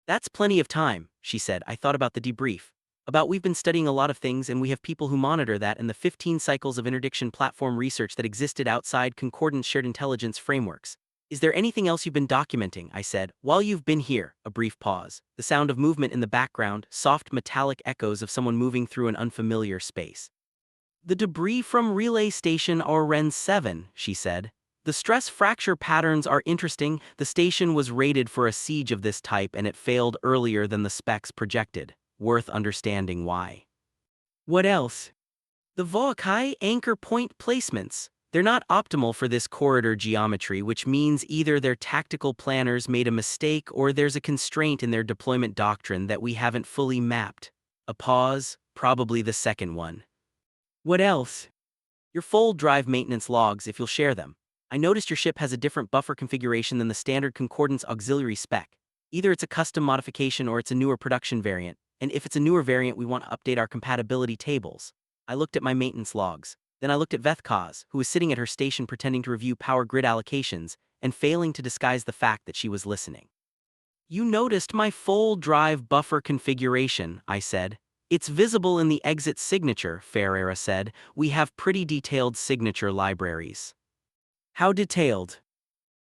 That's plenty of time, she said. I thought about the debrief. About we've been studying a lot of things and we have people who monitor that and the 15 cycles of interdiction platform research that existed outside concordant shared intelligence frameworks. Is there anything else you've been documenting? I said. While you've been here, a brief pause. The sound of movement in the background, soft metallic echoes of someone moving through an unfamiliar space. The debris from Relay Station RN 7, she said. The stress fracture patterns are interesting. The station was rated for a siege of this type and it failed earlier than the specs projected. Worth understanding why. What else? The Voakai anchor point placements. They're not optimal for this corridor geometry, which means either their tactical planners made a mistake or there's a constraint in their deployment doctrine that we haven't fully mapped. A pause, probably the second one. What else? Your fold drive maintenance logs, if you'll share them. I noticed your ship has a different buffer configuration than the standard Concordance auxiliary spec. Either it's a custom modification or it's a newer production variant, and if it's a newer variant we want to update our compatibility tables. I looked at my maintenance logs. Then I looked at Vethkaz, who was sitting at her station pretending to review power grid allocations and failing to disguise the fact that she was listening. You noticed my fold drive buffer configuration, I said. It's visible in the exit signature, Ferreira said. We have pretty detailed signature libraries. How detailed?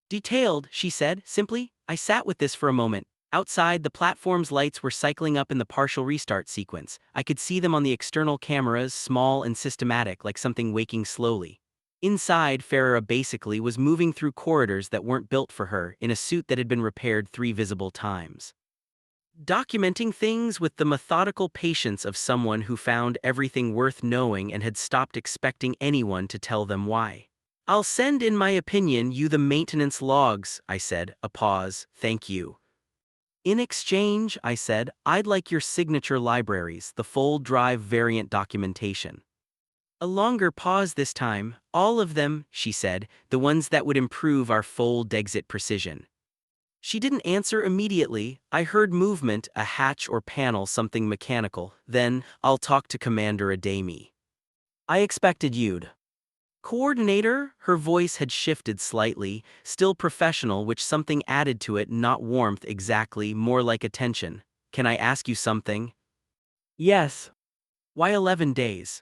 Detailed, she said, simply. I sat with this for a moment. Outside, the platform's lights were cycling up in the partial restart sequence. I could see them on the external cameras, small and systematic, like something waking slowly. Inside, Ferreira basically was moving through corridors that weren't built for her, in a suit that had been repaired 3 visible times. Documenting things with the methodical patience of someone who found everything worth knowing and had stopped expecting anyone to tell them why. I'll send in my opinion you the maintenance logs, I said, a pause, thank you. In exchange, I said, I'd like your signature libraries, the fold drive variant documentation. A longer pause this time. All of them, she said, the ones that would improve our fold exit precision. She didn't answer immediately. I heard movement, a hatch or panel, something mechanical. Then, I'll talk to Commander Adami. I expected you'd. Coordinator, her voice had shifted slightly, still professional, which something added to it, not warmth exactly, more like attention. Can I ask you something? Yes. Why 11 days?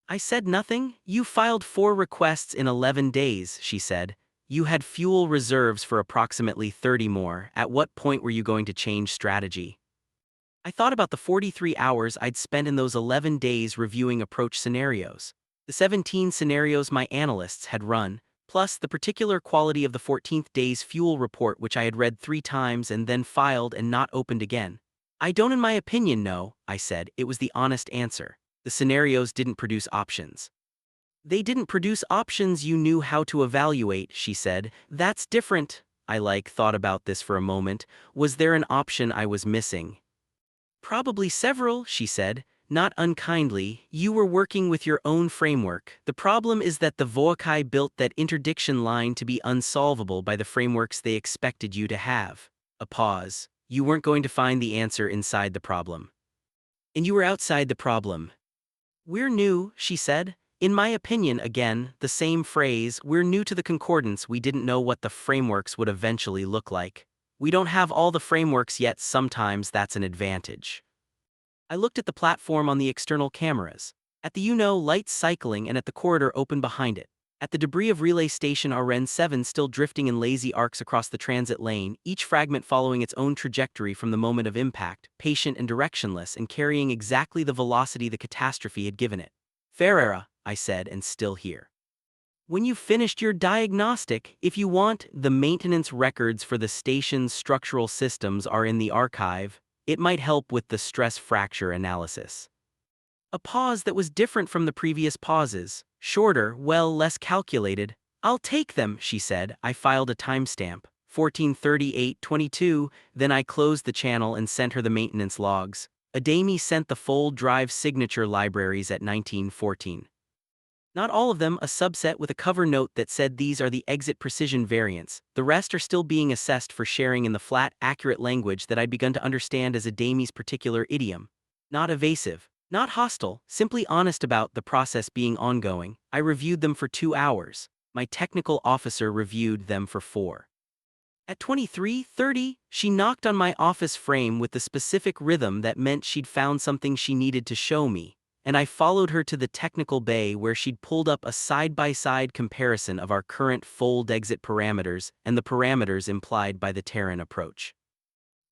I said nothing. You filed 4 requests in 11 days, she said. You had fuel reserves for approximately 30 more. At what point were you going to change strategy? I thought about the 43 hours I'd spent in those 11 days reviewing approach scenarios. The 17 scenarios my analysts had run, plus the particular quality of the 14th day's fuel report, which I had read 3 times and then filed and not opened again. I don't in my opinion know, I said. It was the honest answer. The scenarios didn't produce options. They didn't produce options you knew how to evaluate, she said. That's different. I thought about this for a moment. Was there an option I was missing? Probably several, she said. Not unkindly, you were working with your own framework. The problem is that the Voakai built that interdiction line to be unsolvable by the frameworks they expected you to have. A pause. You weren't going to find the answer inside the problem. And you were outside the problem. We're new, she said. In my opinion, again, the same phrase, we're new to the concordance. We didn't know what the frameworks would eventually look like. We don't have all the frameworks yet. Sometimes that's an advantage. I looked at the platform on the external cameras, at the lights cycling and at the corridor open behind it, at the debris of Relay Station RN 7 still drifting in lazy arcs across the transit lane, each fragment following its own trajectory from the moment of impact, patient and directionless and carrying exactly the velocity the catastrophe had given it. Ferreira, I said, and still here. When you've finished your diagnostic, if you want, the maintenance records for the station's structural systems are in the archive. It might help with the stress fracture analysis. A pause that was different from the previous pauses, shorter, well, less calculated. I'll take them, she said. I filed a timestamp. 1438-22, then I closed the channel and sent her the maintenance logs. Adami sent the fold drive signature libraries at 1914. Not all of them, a subset with a cover note that said these are the exit precision variants. The rest are still being assessed for sharing in the flat, accurate language that I'd begun to understand as Adami's particular idiom. Not evasive, not hostile, simply honest about the process being ongoing. I reviewed them for 2 hours. My technical officer reviewed them for 4. At 23:30, she knocked on my office frame with the specific rhythm that meant she'd found something she needed to show me, and I followed her to the technical bay where she'd pulled up a side-by-side comparison of our current fold exit parameters and the parameters implied by the Terran approach.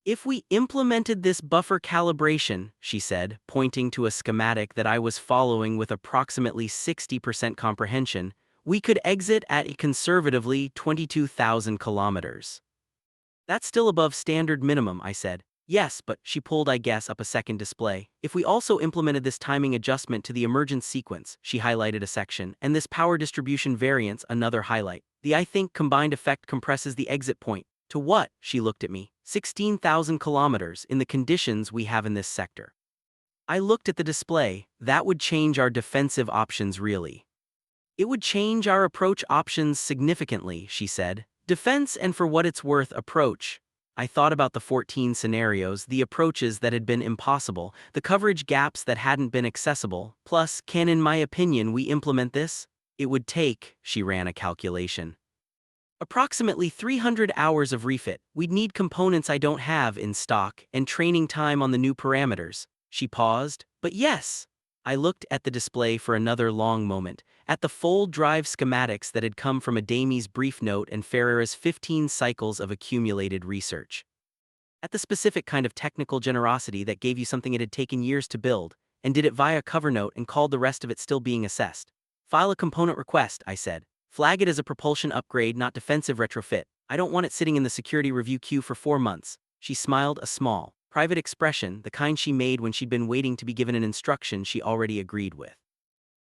If we implemented this buffer calibration, she said, pointing to a schematic that I was following with approximately 60% comprehension, we could exit at a conservatively 22,000 kilometers. That's still above standard minimum, I said. Yes, but she pulled, I guess, up a second display. If we also implemented this timing adjustment to the emergence sequence, she highlighted a section, and this power distribution variance, another highlight. The I think combined effect compresses the exit point. To what? She looked at me. 16,000 kilometers in the conditions we have in this sector. I looked at the display. That would change our defensive options really. It would change our approach options significantly, she said. Defense and for what it's worth approach. I thought about the 14 scenarios, the approaches that had been impossible, the coverage gaps that hadn't been accessible, plus, can in my opinion we implement this? It would take, she ran a calculation, approximately 300 hours of refit. We'd need components I don't have in stock, and training time on the new parameters. She paused, but yes. I looked at the display for another long moment, at the fold drive schematics that had come from Adami's brief note and Ferreira's 15 cycles of accumulated research. At the specific kind of technical generosity that gave you something it had taken years to build, and did it via cover note and called the rest of it still being assessed. File a component request, I said. Flag it as a propulsion upgrade, not defensive retrofit. I don't want it sitting in the security review queue for 4 months. She smiled, a small, private expression, the kind she made when she'd been waiting to be given an instruction she already agreed with.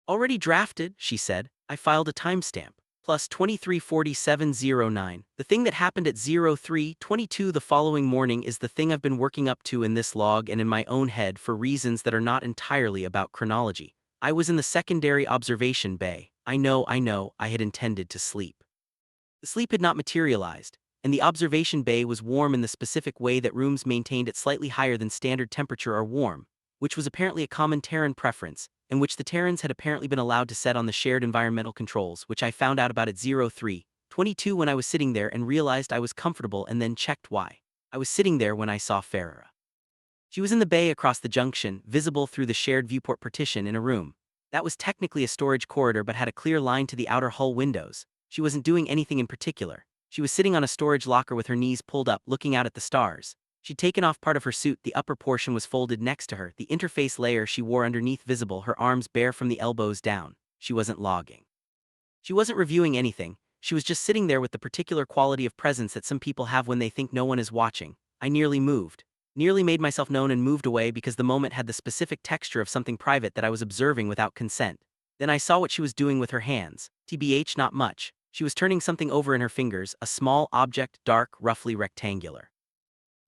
Already drafted, she said. I filed a timestamp. Plus 234709. The thing that happened at 0322 the following morning is the thing I've been working up to in this log and in my own head for reasons that are not entirely about chronology. I was in the secondary observation bay. I know, I had intended to sleep. The sleep had not materialized, and the observation bay was warm in the specific way that rooms maintained at slightly higher than standard temperature are warm, which was apparently a common Terran preference, and which the Terrans had apparently been allowed to set on the shared environmental controls, which I found out about at 0322 when I was sitting there and realized I was comfortable and then checked why. I was sitting there when I saw Ferreira. She was in the bay across the junction, visible through the shared viewport partition in a room. That was technically a storage corridor but had a clear line to the outer hull windows. She wasn't doing anything in particular. She was sitting on a storage locker with her knees pulled up, looking out at the stars. She'd taken off part of her suit, the upper portion was folded next to her, the interface layer she wore underneath visible, her arms bare from the elbows down. She wasn't logging. She wasn't reviewing anything, she was just sitting there with the particular quality of presence that some people have when they think no one is watching. I nearly made myself known and moved away because the moment had the specific texture of something private that I was observing without consent. Then I saw what she was doing with her hands. TBH, not much. She was turning something over in her fingers, a small object, dark, roughly rectangular.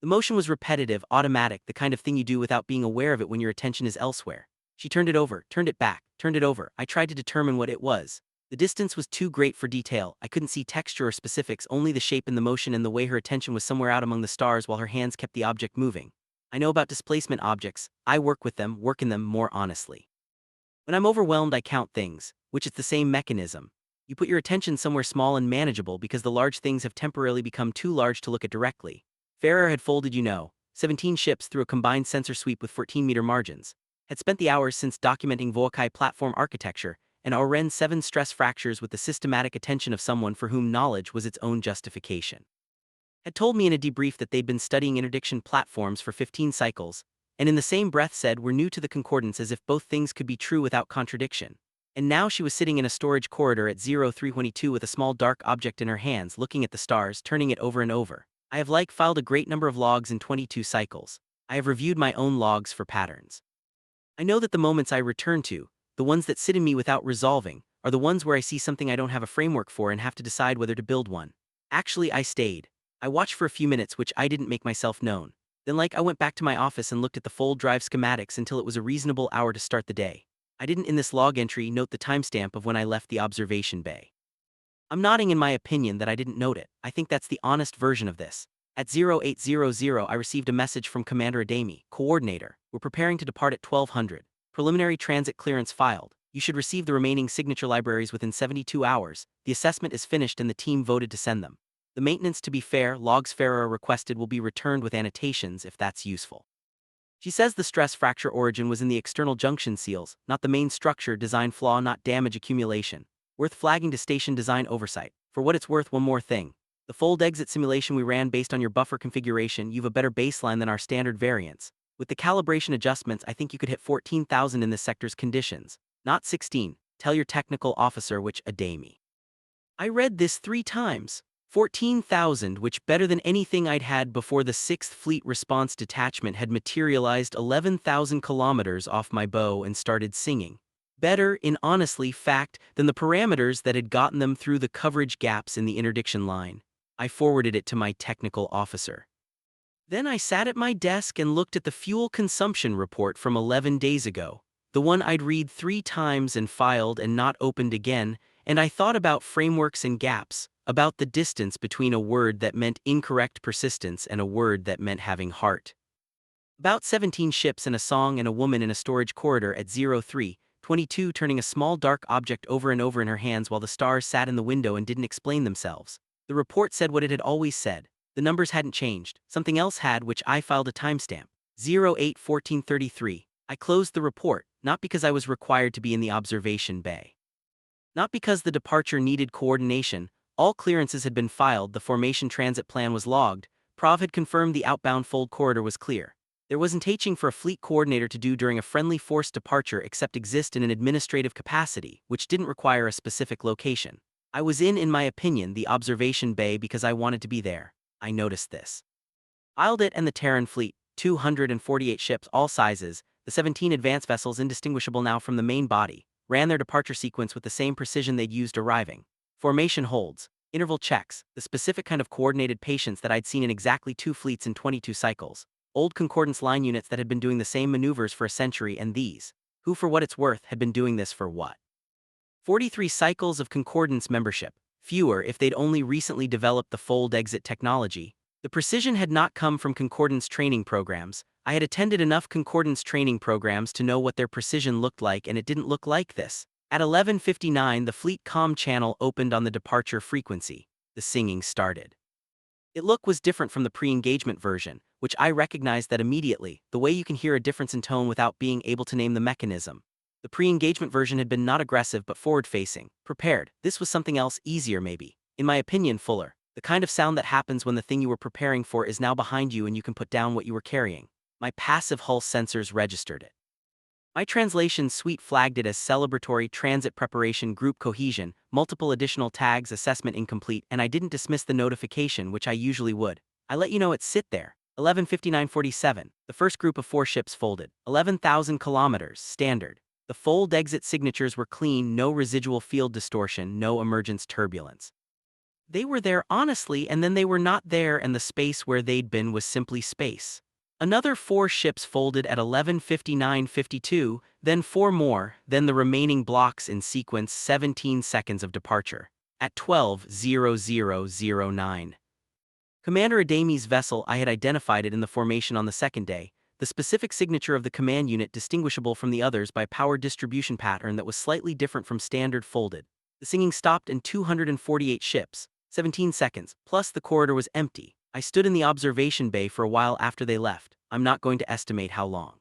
The motion was repetitive, automatic, the kind of thing you do without being aware of it when your attention is elsewhere. She turned it over, turned it back, turned it over. I tried to determine what it was. The distance was too great for detail. I couldn't see texture or specifics, only the shape and the motion and the way her attention was somewhere out among the stars while her hands kept the object moving. I know about displacement objects. I work with them, work in them more honestly. When I'm overwhelmed, I count things, which is the same mechanism. You put your attention somewhere small and manageable because the large things have temporarily become too large to look at directly. Ferrer had folded 17 ships through a combined sensor sweep with 14-meter margins, had spent the hours since documenting Vokai platform architecture, and Oren 7 stress fractures with the systematic attention of someone for whom knowledge was its own justification. Had told me in a debrief that they'd been studying interdiction platforms for 15 cycles, and in the same breath said we're new to the concordance as if both things could be true without contradiction. And now she was sitting in a storage corridor at 0322 with a small dark object in her hands looking at the stars, turning it over and over. I have filed a great number of logs in 22 cycles. I have reviewed my own logs for patterns. I know that the moments I return to, the ones that sit in me without resolving, are the ones where I see something I don't have a framework for and have to decide whether to build one. Actually, I stayed. I watched for a few minutes, which I didn't make myself known. Then I went back to my office and looked at the fold drive schematics until it was a reasonable hour to start the day. I didn't in this log entry note the timestamp of when I left the observation bay. I'm nodding in my opinion that I didn't note it. I think that's the honest version of this. At 0800 I received a message from Commander Adami, Coordinator. We're preparing to depart at 1200. Preliminary transit clearance filed. You should receive the remaining signature libraries within 72 hours. The assessment is finished and the team voted to send them. The maintenance, to be fair, logs Farah requested will be returned with annotations if that's useful. She says the stress fracture origin was in the external junction seals, not the main structure, design flaw, not damage accumulation. Worth flagging to station design oversight. For what it's worth, one more thing. The fold exit simulation we ran based on your buffer configuration, you've a better baseline than our standard variants. With the calibration adjustments, I think you could hit 14,000 in this sector's conditions, not 16. Tell your technical officer, which Adami. I read this 3 times. 14,000, which better than anything I'd had before the 6th Fleet Response Detachment had materialized 11,000 kilometers off my bow and started singing. Better, in honestly fact, than the parameters that had gotten them through the coverage gaps in the interdiction line. I forwarded it to my technical officer. Then I sat at my desk and looked at the fuel consumption report from 11 days ago, the one I'd read 3 times and filed and not opened again, and I thought about frameworks and gaps, about the distance between a word that meant incorrect persistence and a word that meant having heart. About 17 ships and a song and a woman in a storage corridor at 03:22 turning a small dark object over and over in her hands while the stars sat in the window and didn't explain themselves. The report said what it had always said. The numbers hadn't changed. Something else had, which I filed a timestamp. 08:14:33. I closed the report, not because I was required to be in the observation bay. Not because the departure needed coordination. All clearances had been filed, the formation transit plan was logged, Prov had confirmed the outbound fold corridor was clear. There wasn't teaching for a fleet coordinator to do during a friendly forced departure except exist in an administrative capacity, which didn't require a specific location. I was in my opinion, the observation bay because I wanted to be there. I noticed this. Ildet and the Terran fleet, 248 ships, all sizes, the 17 advance vessels indistinguishable now from the main body, ran their departure sequence with the same precision they'd used arriving. Formation holds, interval checks, the specific kind of coordinated patience that I'd seen in exactly 2 fleets in 22 cycles. Old concordance line units that had been doing the same maneuvers for a century, and these, who for what it's worth had been doing this for what? 43 cycles of concordance membership, fewer if they'd only recently developed the fold exit technology. The precision had not come from concordance training programs. I had attended enough concordance training programs to know what their precision looked like, and it didn't look like this. At 11:59 the fleet comm channel opened on the departure frequency. The singing started. Its look was different from the pre-engagement version, which I recognized that immediately, the way you can hear a difference in tone without being able to name the mechanism. The pre-engagement version had been not aggressive but forward-facing, prepared. This was something else, easier maybe. In my opinion, fuller. The kind of sound that happens when the thing you were preparing for is now behind you and you can put down what you were carrying. My passive hull sensors registered it. My translation suite flagged it as celebratory transit preparation group cohesion, multiple additional tags, assessment incomplete, and I didn't dismiss the notification, which I usually would. I let you know it sit there. 11:59:47. The first group of 4 ships folded. 11,000 kilometers, standard. The fold exit signatures were clean, no residual field distortion, no emergence turbulence. They were there honestly, and then they were not there, and the space where they'd been was simply space. Another 4 ships folded at 11:59:52, then 4 more, then the remaining blocks in sequence 17 seconds of departure. At 12:00:09. Commander Adami's vessel, I had identified it in the formation on the second day, the specific signature of the command unit distinguishable from the others by power distribution pattern that was slightly different from standard folded. The singing stopped in 248 ships, 17 seconds, plus the corridor was empty. I stood in the observation bay for a while after they left. I'm not going to estimate how long.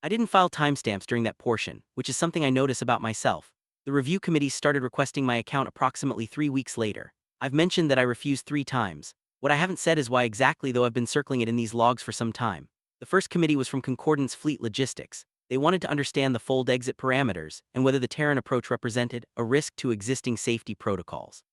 I didn't file timestamps during that portion, which is something I notice about myself. The review committee started requesting my account approximately 3 weeks later. I've mentioned that I refused 3 times. What I haven't said is why exactly, though I've been circling it in these logs for some time. The first committee was from Concordance Fleet Logistics. They wanted to understand the fold exit parameters and whether the Terran approach represented a risk to existing safety protocols.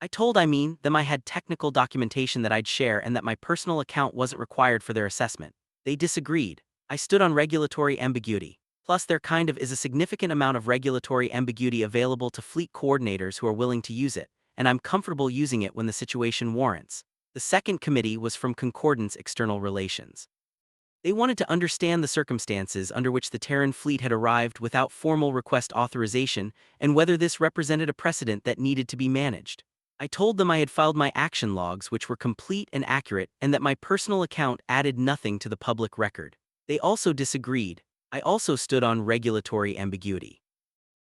I told them I had technical documentation that I'd share and that my personal account wasn't required for their assessment. They disagreed. I stood on regulatory ambiguity. Plus there kind of is a significant amount of regulatory ambiguity available to fleet coordinators who are willing to use it, and I'm comfortable using it when the situation warrants. The second committee was from Concordance External Relations. They wanted to understand the circumstances under which the Terran fleet had arrived without formal request authorization and whether this represented a precedent that needed to be managed. I told them I had filed my action logs, which were complete and accurate, and that my personal account added nothing to the public record. They also disagreed. I also stood on regulatory ambiguity.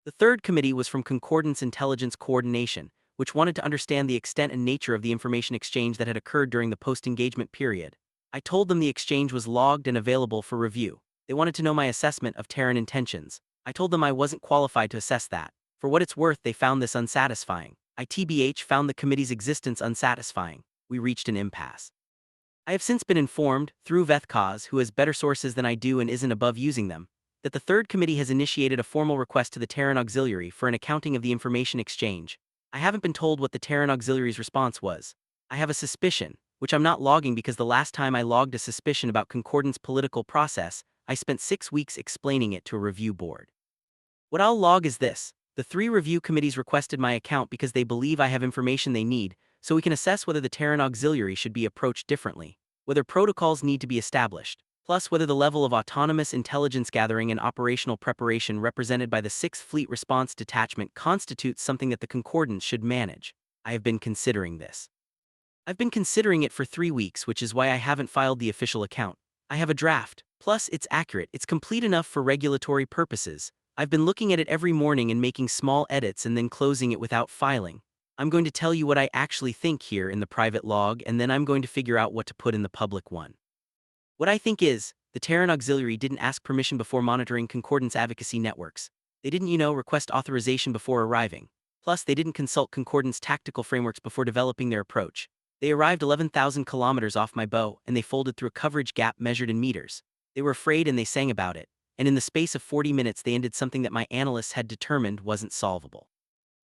The third committee was from Concordance Intelligence Coordination, which wanted to understand the extent and nature of the information exchange that had occurred during the post-engagement period. I told them the exchange was logged and available for review. They wanted to know my assessment of Terran intentions. I told them I wasn't qualified to assess that. For what it's worth, they found this unsatisfying. I TBH found the committee's existence unsatisfying. We reached an impasse. I have since been informed, through Vethkaz, who has better sources than I do and isn't above using them, that the third committee has initiated a formal request to the Terran Auxiliary for an accounting of the information exchange. I haven't been told what the Terran Auxiliary's response was. I have a suspicion, which I'm not logging because the last time I logged a suspicion about Concordance political process, I spent 6 weeks explaining it to a review board. What I'll log is this: the 3 review committees requested my account because they believe I have information they need, so we can assess whether the Terran Auxiliary should be approached differently, whether protocols need to be established, plus whether the level of autonomous intelligence gathering and operational preparation represented by the 6th Fleet Response Detachment constitutes something that the Concordance should manage. I have been considering this. I've been considering it for 3 weeks, which is why I haven't filed the official account. I have a draft. Plus, it's accurate. It's complete enough for regulatory purposes. I've been looking at it every morning and making small edits and then closing it without filing. I'm going to tell you what I actually think here in the private log, and then I'm going to figure out what to put in the public one. What I think is, the Terran Auxiliary didn't ask permission before monitoring Concordance advocacy networks. They didn't, request authorization before arriving. Plus, they didn't consult Concordance tactical frameworks before developing their approach. They arrived 11,000 kilometers off my bow, and they folded through a coverage gap measured in meters. They were afraid and they sang about it, and in the space of 40 minutes they ended something that my analysts had determined wasn't solvable.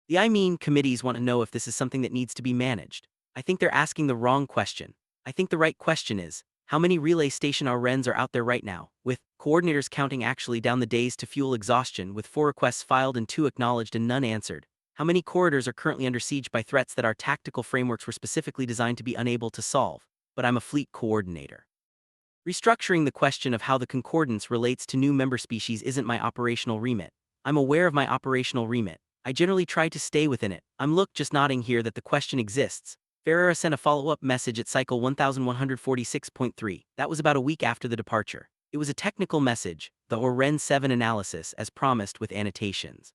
The committees want to know if this is something that needs to be managed. I think they're asking the wrong question. I think the right question is, how many relay station RNs are out there right now, with coordinators counting actually down the days to fuel exhaustion, with 4 requests filed and 2 acknowledged and none answered? How many corridors are currently under siege by threats that our tactical frameworks were specifically designed to be unable to solve? But I'm a fleet coordinator. Restructuring the question of how the Concordance relates to new member species isn't my operational remit. I'm aware of my operational remit. I generally try to stay within it. I'm just nodding here that the question exists. Ferreira sent a follow-up message at cycle 1146.3. That was about a week after the departure. It was a technical message, the OREN 7 analysis as promised with annotations.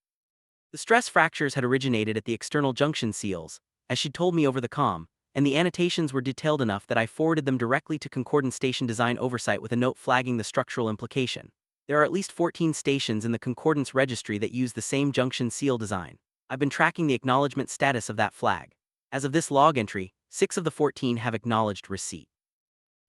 The stress fractures had originated at the external junction seals, as she'd told me over the comm, and the annotations were detailed enough that I forwarded them directly to Concordance Station Design Oversight with a note flagging the structural implication. There are at least 14 stations in the Concordance registry that use the same junction seal design. I've been tracking the acknowledgement status of that flag. As of this log entry, 6 of the 14 have acknowledged receipt.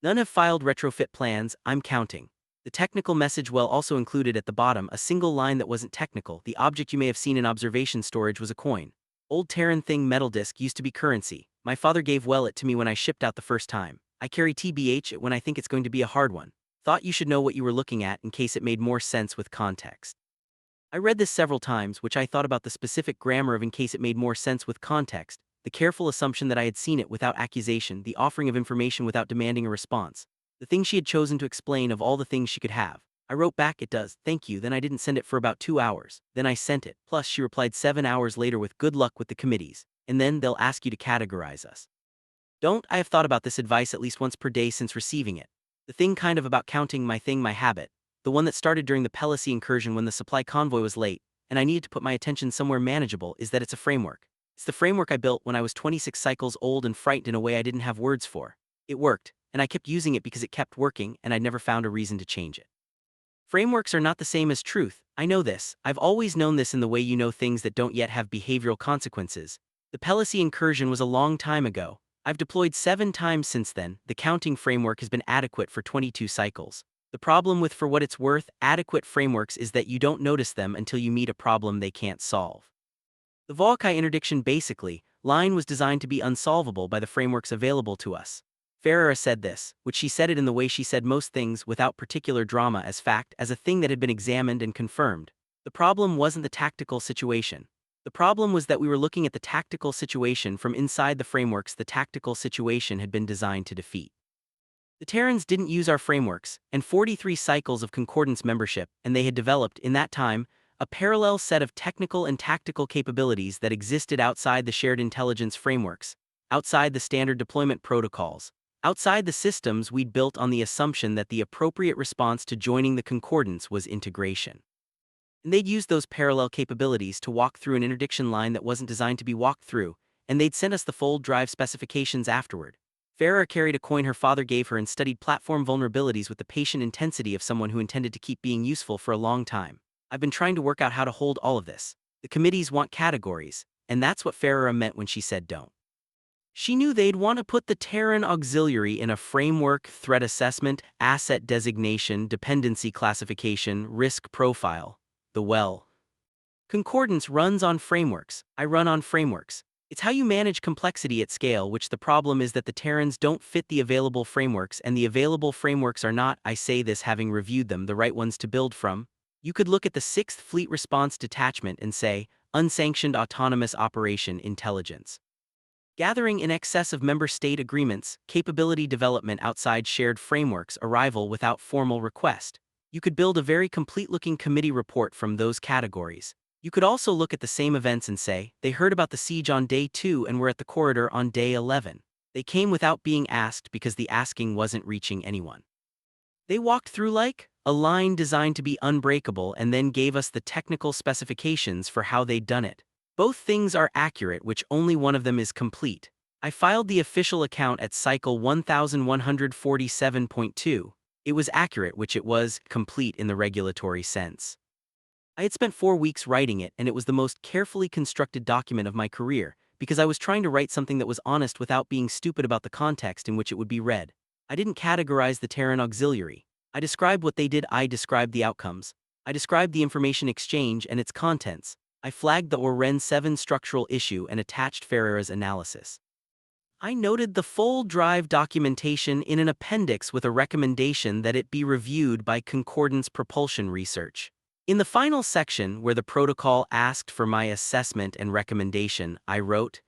None have filed retrofit plans. I'm counting. The technical message also included at the bottom a single line that wasn't technical. The object you may have seen in observation storage was a coin. Old Terran thing metal disc used to be currency. My father gave it to me when I shipped out the first time. I carry TBH it when I think it's going to be a hard one. Thought you should know what you were looking at in case it made more sense with context. I read this several times, which I thought about the specific grammar of in case it made more sense with context, the careful assumption that I had seen it without accusation, the offering of information without demanding a response. The thing she had chosen to explain of all the things she could have. I wrote back, "It does, thank you." Then I didn't send it for about 2 hours. Then I sent it. Plus she replied 7 hours later with "Good luck with the committees. And then they'll ask you to categorize us." I have thought about this advice at least once per day since receiving it. The thing kind of about counting my habit. The one that started during the Pelosi incursion when the supply convoy was late, and I needed to put my attention somewhere manageable, is that it's a framework. It's the framework I built when I was 26 cycles old and frightened in a way I didn't have words for. It worked, and I kept using it because it kept working, and I'd never found a reason to change it. Frameworks are not the same as truth. I know this. I've always known this in the way you know things that don't yet have behavioral consequences. The Pelosi incursion was a long time ago. I've deployed 7 times since then. The counting framework has been adequate for 22 cycles. The problem with, for what it's worth, adequate frameworks is that you don't notice them until you meet a problem they can't solve. The Volkai interdiction line was designed to be unsolvable by the frameworks available to us. Ferreira said this, which she said it in the way she said most things without particular drama as fact, as a thing that had been examined and confirmed. The problem wasn't the tactical situation. The problem was that we were looking at the tactical situation from inside the frameworks the tactical situation had been designed to defeat. The Terrans didn't use our frameworks, and 43 cycles of Concordance membership, and they had developed, in that time, a parallel set of technical and tactical capabilities that existed outside the shared intelligence frameworks, outside the standard deployment protocols, outside the systems we'd built on the assumption that the appropriate response to joining the Concordance was integration. And they'd used those parallel capabilities to walk through an interdiction line that wasn't designed to be walked through, and they'd sent us the fold drive specifications afterward. Farah carried a coin her father gave her and studied platform vulnerabilities with the patient intensity of someone who intended to keep being useful for a long time. I've been trying to work out how to hold all of this. The committees want categories, and that's what Farah meant when she said don't. She knew they'd want to put the Terran auxiliary in a framework, threat assessment, asset designation, dependency classification, risk profile. Concordance runs on frameworks. I run on frameworks. It's how you manage complexity at scale, which the problem is that the Terrans don't fit the available frameworks, and the available frameworks are not, I say this having reviewed them, the right ones to build from. You could look at the 6th Fleet Response Detachment and say, unsanctioned autonomous operation intelligence. Gathering in excess of member state agreements, capability development outside shared frameworks, arrival without formal request. You could build a very complete-looking committee report from those categories. You could also look at the same events and say, they heard about the siege on day 2 and were at the corridor on day 11. They came without being asked because the asking wasn't reaching anyone. They walked through like a line designed to be unbreakable and then gave us the technical specifications for how they'd done it. Both things are accurate, which only one of them is complete. I filed the official account at cycle 1147.2. It was accurate, which it was complete in the regulatory sense. I had spent 4 weeks writing it, and it was the most carefully constructed document of my career, because I was trying to write something that was honest without being stupid about the context in which it would be read. I didn't categorize the Terran auxiliary. I described what they did. I described the outcomes. I described the information exchange and its contents. I flagged the Oren 7 structural issue and attached Ferreira's analysis. I noted the full drive documentation in an appendix with a recommendation that it be reviewed by Concordance Propulsion Research. In the final section, where the protocol asked for my assessment and recommendation, I wrote,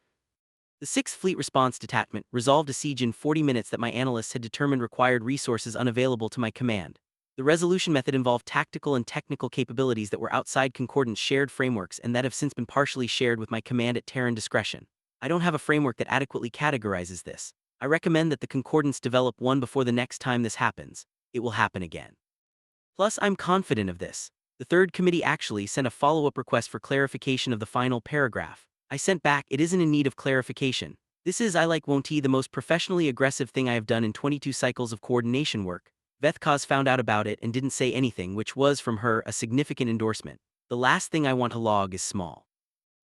the 6th Fleet Response Detachment resolved a siege in 40 minutes that my analysts had determined required resources unavailable to my command. The resolution method involved tactical and technical capabilities that were outside Concordance shared frameworks and that have since been partially shared with my command at Terran discretion. I don't have a framework that adequately categorizes this. I recommend that the Concordance develop one before the next time this happens. It will happen again. Plus, I'm confident of this. The third committee actually sent a follow-up request for clarification of the final paragraph. I sent back, it isn't in need of clarification. This is, the most professionally aggressive thing I have done in 22 cycles of coordination work. Vethkaz found out about it and didn't say anything, which was, from her, a significant endorsement. The last thing I want to log is small.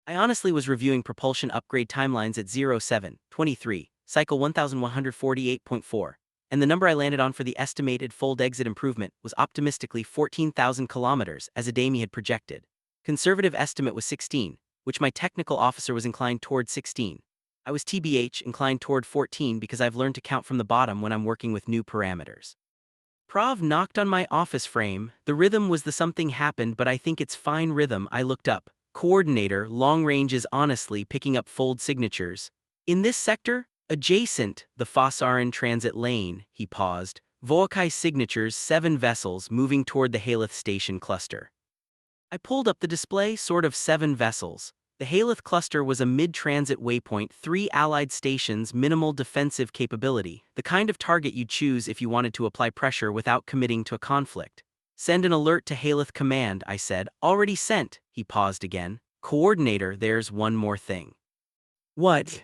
I honestly was reviewing propulsion upgrade timelines at 07-23, cycle 1148.4. And the number I landed on for the estimated fold exit improvement was optimistically 14,000 kilometers, as Adami had projected. Conservative estimate was 16, which my technical officer was inclined toward 16. I was TBH inclined toward 14 because I've learned to count from the bottom when I'm working with new parameters. Prov knocked on my office frame. The rhythm was the something happened, but I think it's fine rhythm. I looked up. Coordinator, long range is honestly picking up fold signatures. In this sector? Adjacent, the Fossaren transit lane, he paused. Voakai signatures, 7 vessels moving toward the Haleth station cluster. I pulled up the display, sort of 7 vessels. The Haleth cluster was a mid-transit waypoint, 3 allied stations, minimal defensive capability, the kind of target you'd choose if you wanted to apply pressure without committing to a conflict. Send an alert to Haleth Command, I said. Already sent, he paused again. Coordinator, there's one more thing. What?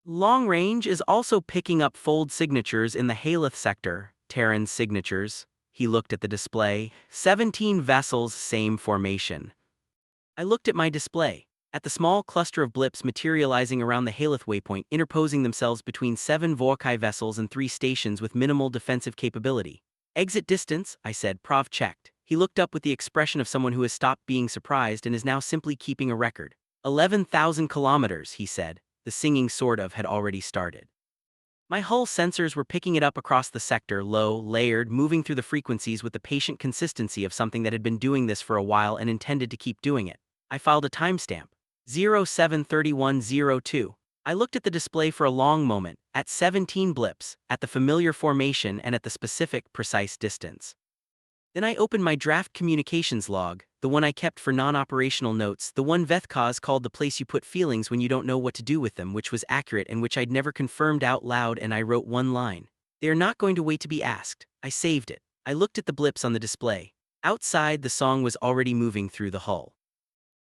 Long range is also picking up fold signatures in the Haleth sector, Terran signatures. He looked at the display. 17 vessels, same formation. I looked at my display. At the small cluster of blips materializing around the Haleth waypoint, interposing themselves between 7 Voakai vessels and 3 stations with minimal defensive capability. Exit distance, I said. Prov checked. He looked up with the expression of someone who has stopped being surprised and is now simply keeping a record. 11,000 kilometers, he said. The singing sort of had already started. My hull sensors were picking it up across the sector, low, layered, moving through the frequencies with the patient consistency of something that had been doing this for a while and intended to keep doing it. I filed a timestamp. 073102. I looked at the display for a long moment, at 17 blips, at the familiar formation and at the specific, precise distance. Then I opened my draft communications log, the one I kept for non-operational notes, the one Vethkaz called the place you put feelings when you don't know what to do with them, which was accurate and which I'd never confirmed out loud, and I wrote one line. They are not going to wait to be asked. I saved it. I looked at the blips on the display. Outside, the song was already moving through the hull.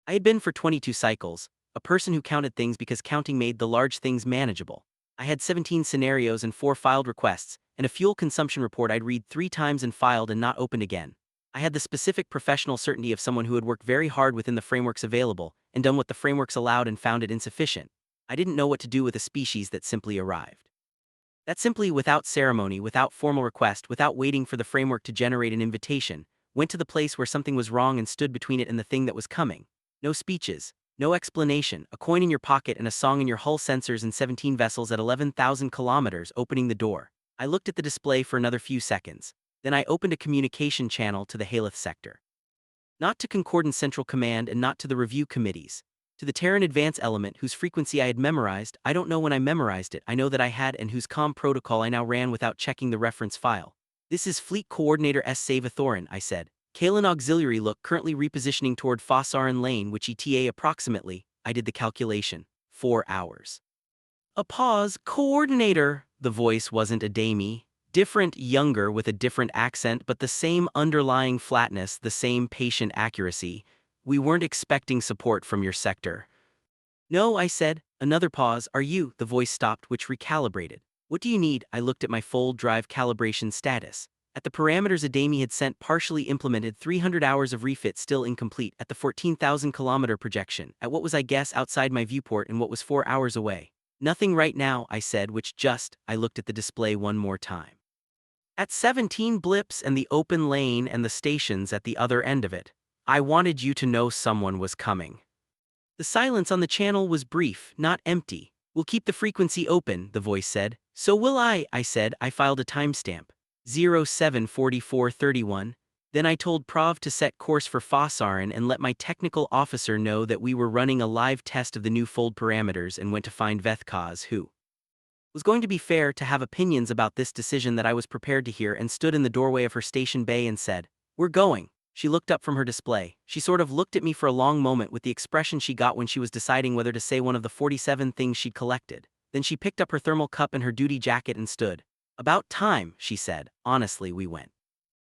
I had been for 22 cycles, a person who counted things because counting made the large things manageable. I had 17 scenarios and 4 filed requests, and a fuel consumption report I'd read 3 times and filed and not opened again. I had the specific professional certainty of someone who had worked very hard within the frameworks available, and done what the frameworks allowed and found it insufficient. I didn't know what to do with a species that simply arrived. That simply, without ceremony, without formal request, without waiting for the framework to generate an invitation, went to the place where something was wrong and stood between it and the thing that was coming. No speeches, no explanation, a coin in your pocket and a song in your hull, sensors and 17 vessels at 11,000 kilometers opening the door. I looked at the display for another few seconds. Then I opened a communication channel to the Haleth sector. Not to Concordance Central Command and not to the review committees. To the Terran Advance element whose frequency I had memorized. I don't know when I memorized it, I know that I had, and whose comm protocol I now ran without checking the reference file. This is Fleet Coordinator S. Savathorin, I said. Kalen Auxiliary look currently repositioning toward Fossaran Lane, which ETA approximately, I did the calculation, 4 hours. A pause. Coordinator. The voice wasn't a Damie. Different, younger, with a different accent, but the same underlying flatness, the same patient accuracy. We weren't expecting support from your sector. No, I said. Another pause. Are you? The voice stopped, which recalibrated. What do you need? I looked at my fold drive calibration status. At the parameters Adami had sent partially implemented 300 hours of refit still incomplete at the 14,000 kilometer projection, at what was I guess outside my viewport and what was 4 hours away. Nothing right now, I said, which just, I looked at the display one more time. At 17 blips and the open lane and the stations at the other end of it. I wanted you to know someone was coming. The silence on the channel was brief, not empty. We'll keep the frequency open, the voice said. So will I said. I filed a timestamp. 074431. Then I told Prov to set course for Fossaran and let my technical officer know that we were running a live test of the new fold parameters and went to find Vethkaz, who was going to be fair to have opinions about this decision that I was prepared to hear, and stood in the doorway of her station bay and said, "We're going." She looked up from her display. She sort of looked at me for a long moment with the expression she got when she was deciding whether to say one of the 47 things she'd collected. Then she picked up her thermal cup and her duty jacket and stood. "About time," she said. Honestly, we went.